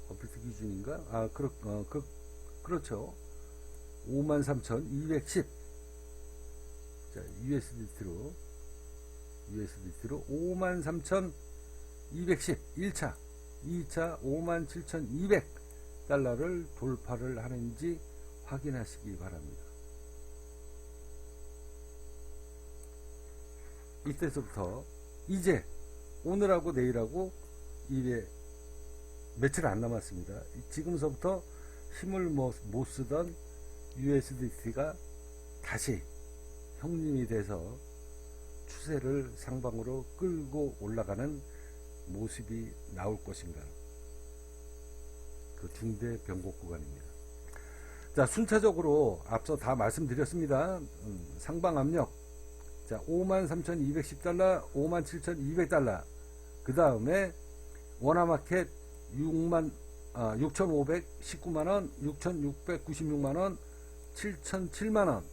업비트 기준인가? 그렇죠. 53,210. 자, USDT로 53,210 1차, 2차 57,200달러를 돌파를 하는지 확인하시기 바랍니다. 이때서부터 이제 오늘하고 내일하고 이게 며칠 안 남았습니다. 지금서부터 힘을 못 쓰던 USDT가 다시 형님이 돼서 추세를 상방으로 끌고 올라가는 모습이 나올 것인가. 그 중대 변곡 구간입니다. 자, 순차적으로 앞서 다 말씀드렸습니다. 상방 압력. 자, 53,210달러, 57,200달러. 그 다음에 원화마켓 6,519만원, 6,696만원, 7,007만원.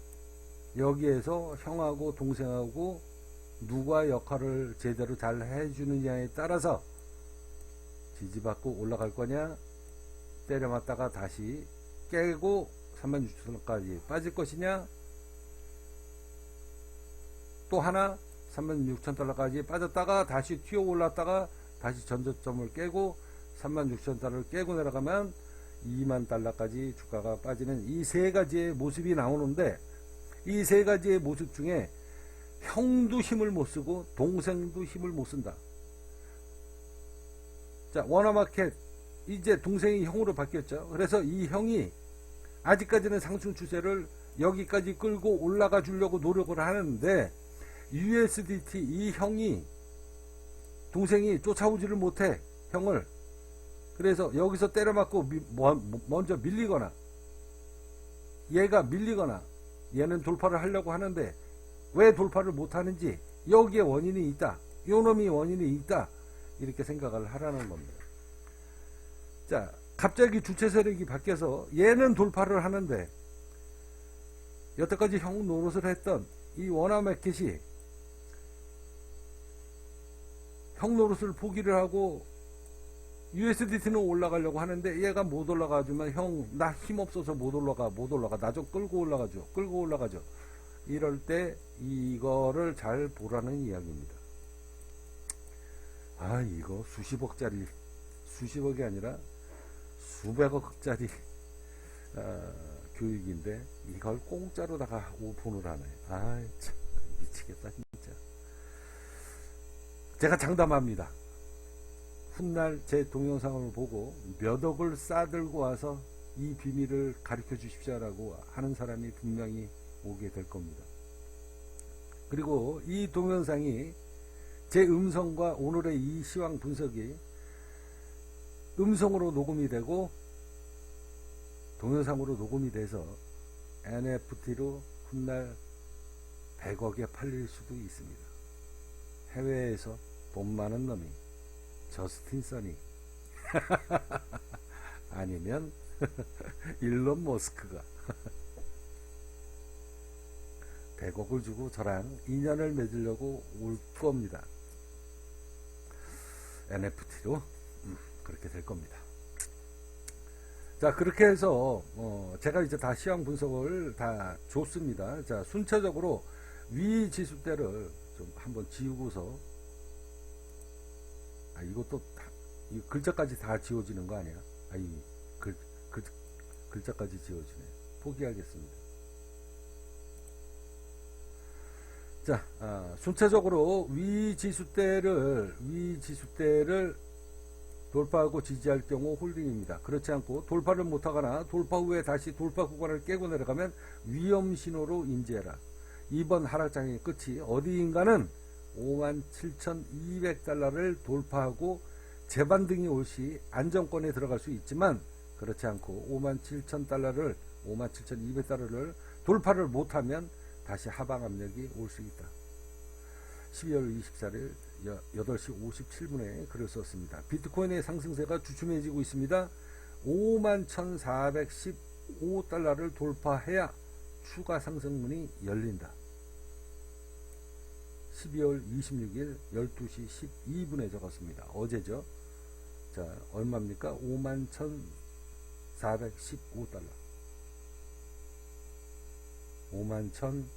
여기에서 형하고 동생하고 누가 역할을 제대로 잘 해주느냐에 따라서 지지받고 올라갈 거냐, 때려맞다가 다시 깨고 36,000원까지 빠질 것이냐, 또 하나 36,000달러까지 빠졌다가 다시 튀어 올랐다가 다시 전저점을 깨고 36,000달러를 깨고 내려가면 2만 달러까지 주가가 빠지는 이 세 가지의 모습이 나오는데, 이 세 가지의 모습 중에 형도 힘을 못 쓰고 동생도 힘을 못 쓴다. 자, 워너마켓 이제 동생이 형으로 바뀌었죠. 그래서 이 형이 아직까지는 상승 추세를 여기까지 끌고 올라가 주려고 노력을 하는데 USDT 이 형이 동생이 쫓아오지를 못해 형을. 그래서 여기서 때려맞고 먼저 밀리거나 얘가 밀리거나 얘는 돌파를 하려고 하는데 왜 돌파를 못하는지 여기에 원인이 있다. 요놈이 원인이 있다. 이렇게 생각을 하라는 겁니다. 자, 갑자기 주체 세력이 바뀌어서 얘는 돌파를 하는데 여태까지 형 노릇을 했던 이 워너마켓이 형 노릇을 포기를 하고 USDT는 올라가려고 하는데 얘가 못 올라가지만 형 나 힘없어서 못 올라가 나 좀 끌고 올라가죠. 이럴 때 이거를 잘 보라는 이야기입니다. 아, 이거 수십억짜리, 수십억이 아니라 수백억짜리 교육인데 이걸 공짜로다가 오픈을 하네. 아, 참 미치겠다 진짜. 제가 장담합니다. 훗날 제 동영상을 보고 몇 억을 싸들고 와서 이 비밀을 가르쳐 주십시오라고 하는 사람이 분명히 오게 될 겁니다. 그리고 이 동영상이 제 음성과 오늘의 이 시황 분석이 음성으로 녹음이 되고 동영상으로 녹음이 돼서 NFT로 훗날 100억에 팔릴 수도 있습니다. 해외에서 돈 많은 놈이 저스틴 써니 아니면 일론 머스크가 100억을 주고 저랑 인연을 맺으려고 올 겁니다. NFT로 그렇게 될 겁니다. 자, 그렇게 해서 제가 이제 다 시황 분석을 다 줬습니다. 자, 순차적으로 위 지수대를 좀 한번 지우고서 이것도 다, 이 글자까지 다 지워지는 거 아니야? 글자까지 지워지네. 포기하겠습니다. 자, 순차적으로 위 지수대를 돌파하고 지지할 경우 홀딩입니다. 그렇지 않고 돌파를 못하거나 돌파 후에 다시 돌파 구간을 깨고 내려가면 위험 신호로 인지해라. 이번 하락장의 끝이 어디인가는 57,200달러를 돌파하고 재반등이 올 시 안정권에 들어갈 수 있지만 그렇지 않고 57,000달러를 57,200달러를 돌파를 못하면 다시 하방 압력이 올 수 있다. 12월 24일 8시 57분에 글을 썼습니다. 비트코인의 상승세가 주춤해지고 있습니다. 51,415달러를 돌파해야 추가 상승문이 열린다. 12월 26일 12시 12분에 적었습니다. 어제죠. 자, 얼마입니까? 51,415달러. 51,000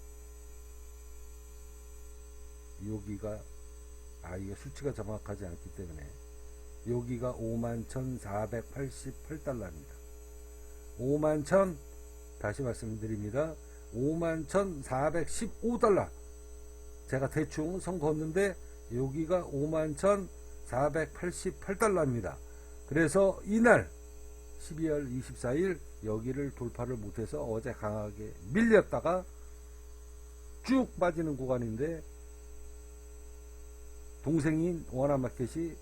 여기가 이게 수치가 정확하지 않기 때문에 여기가 51,488달러입니다. 51,000 다시 말씀드립니다. 51,415달러. 제가 대충 선 걷는데 여기가 51,488달러입니다. 그래서 이날 12월 24일 여기를 돌파를 못해서 어제 강하게 밀렸다가 쭉 빠지는 구간인데 동생인 워너마켓이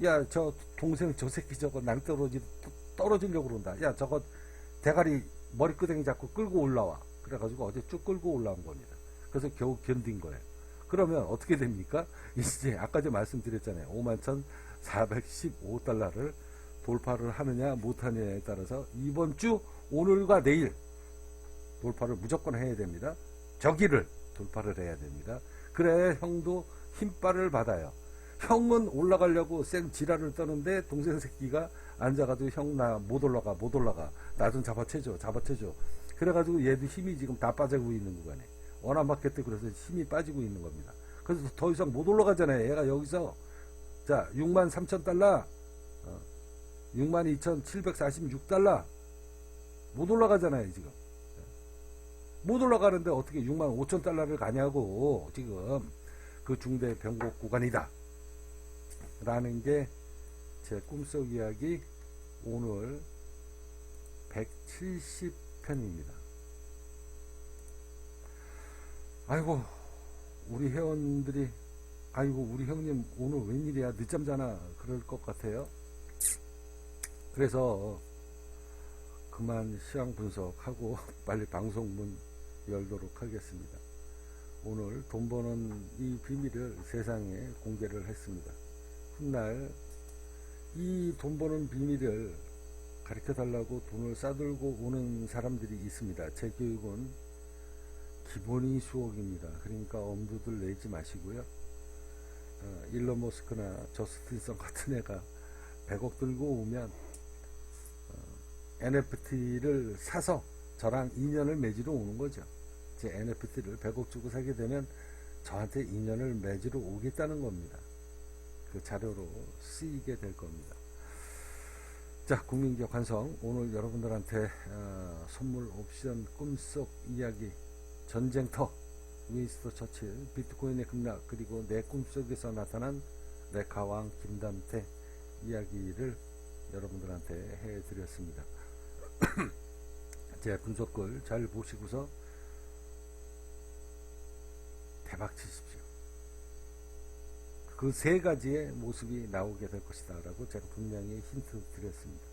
야, 저 동생 저 새끼 저거 떨어지려고 그런다. 야, 저거 대가리 머리끄댕이 잡고 끌고 올라와. 그래가지고 어제 쭉 끌고 올라온 겁니다. 그래서 겨우 견딘 거예요. 그러면 어떻게 됩니까? 이제 아까 제가 말씀드렸잖아요. 51,415달러를 돌파를 하느냐 못하느냐에 따라서 이번 주 오늘과 내일 돌파를 무조건 해야 됩니다. 저기를 돌파를 해야 됩니다. 그래 형도 힘빨을 받아요. 형은 올라가려고 쌩 지랄을 떠는데 동생 새끼가 앉아가지고 형 나 못 올라가 나 좀 잡아채줘. 그래가지고 얘도 힘이 지금 다 빠지고 있는 구간에 워너마켓도 그래서 힘이 빠지고 있는 겁니다. 그래서 더 이상 못 올라가잖아요. 얘가 여기서 자 63,000달러 62,746달러 못 올라가잖아요. 지금 못 올라가는데 어떻게 65,000달러를 가냐고. 지금 그 중대 변곡 구간이다 라는 게 제 꿈속 이야기 오늘 170편입니다. 아이고, 우리 회원들이 아이고, 우리 형님 오늘 웬일이야, 늦잠 자나 그럴 것 같아요. 그래서 그만 시황 분석하고 빨리 방송문 열도록 하겠습니다. 오늘 돈 버는 이 비밀을 세상에 공개를 했습니다. 훗날 이 돈 버는 비밀을 가르쳐 달라고 돈을 싸들고 오는 사람들이 있습니다. 제 교육은 기본이 수억입니다. 그러니까 엄두들 내지 마시고요. 일론 머스크나 저스틴son 같은 애가 100억 들고 오면 NFT를 사서 저랑 인연을 맺으러 오는 거죠. 제 NFT를 100억 주고 사게 되면 저한테 인연을 맺으러 오겠다는 겁니다. 그 자료로 쓰이게 될 겁니다. 자, 국민기업 환성 오늘 여러분들한테 선물 옵션 꿈속 이야기 전쟁터 윈스턴 처칠 비트코인의 급락 그리고 내 꿈속에서 나타난 레카왕 김담태 이야기를 여러분들한테 해드렸습니다. 제 분석글 잘 보시고서 대박 치십시오. 그 세 가지의 모습이 나오게 될 것이다 라고 제가 분명히 힌트 드렸습니다.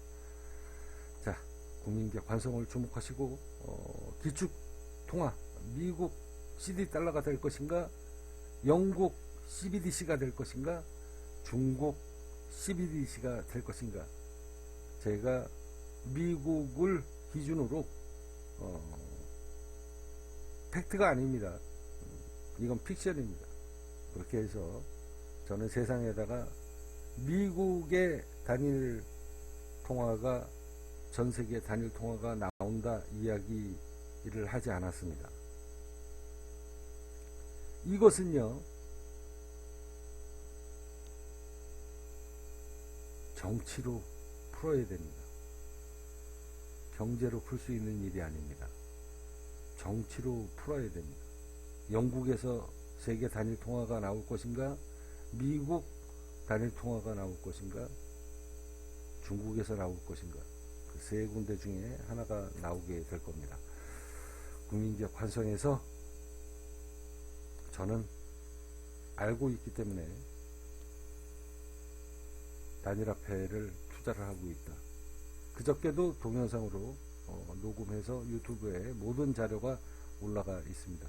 자, 국민기업 환성을 주목하시고 기축 통화 미국 CD 달러가 될 것인가, 영국 CBDC가 될 것인가, 중국 CBDC가 될 것인가. 제가 미국을 기준으로 팩트가 아닙니다. 이건 픽션입니다. 그렇게 해서 저는 세상에다가 미국의 단일 통화가 전 세계 단일 통화가 나온다 이야기를 하지 않았습니다. 이것은요, 정치로 풀어야 됩니다. 경제로 풀 수 있는 일이 아닙니다. 정치로 풀어야 됩니다. 영국에서 세계 단일 통화가 나올 것인가, 미국 단일 통화가 나올 것인가, 중국에서 나올 것인가, 그 세 군데 중에 하나가 나오게 될 겁니다. 국민기업 환성에서 저는 알고 있기 때문에 단일화폐를 투자를 하고 있다. 그저께도 동영상으로 녹음해서 유튜브에 모든 자료가 올라가 있습니다.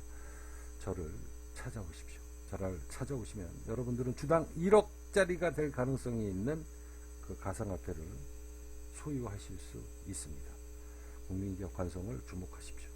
저를 찾아오십시오. 저를 찾아오시면 여러분들은 주당 1억짜리가 될 가능성이 있는 그 가상화폐를 소유하실 수 있습니다. 국민기업 환성을 주목하십시오.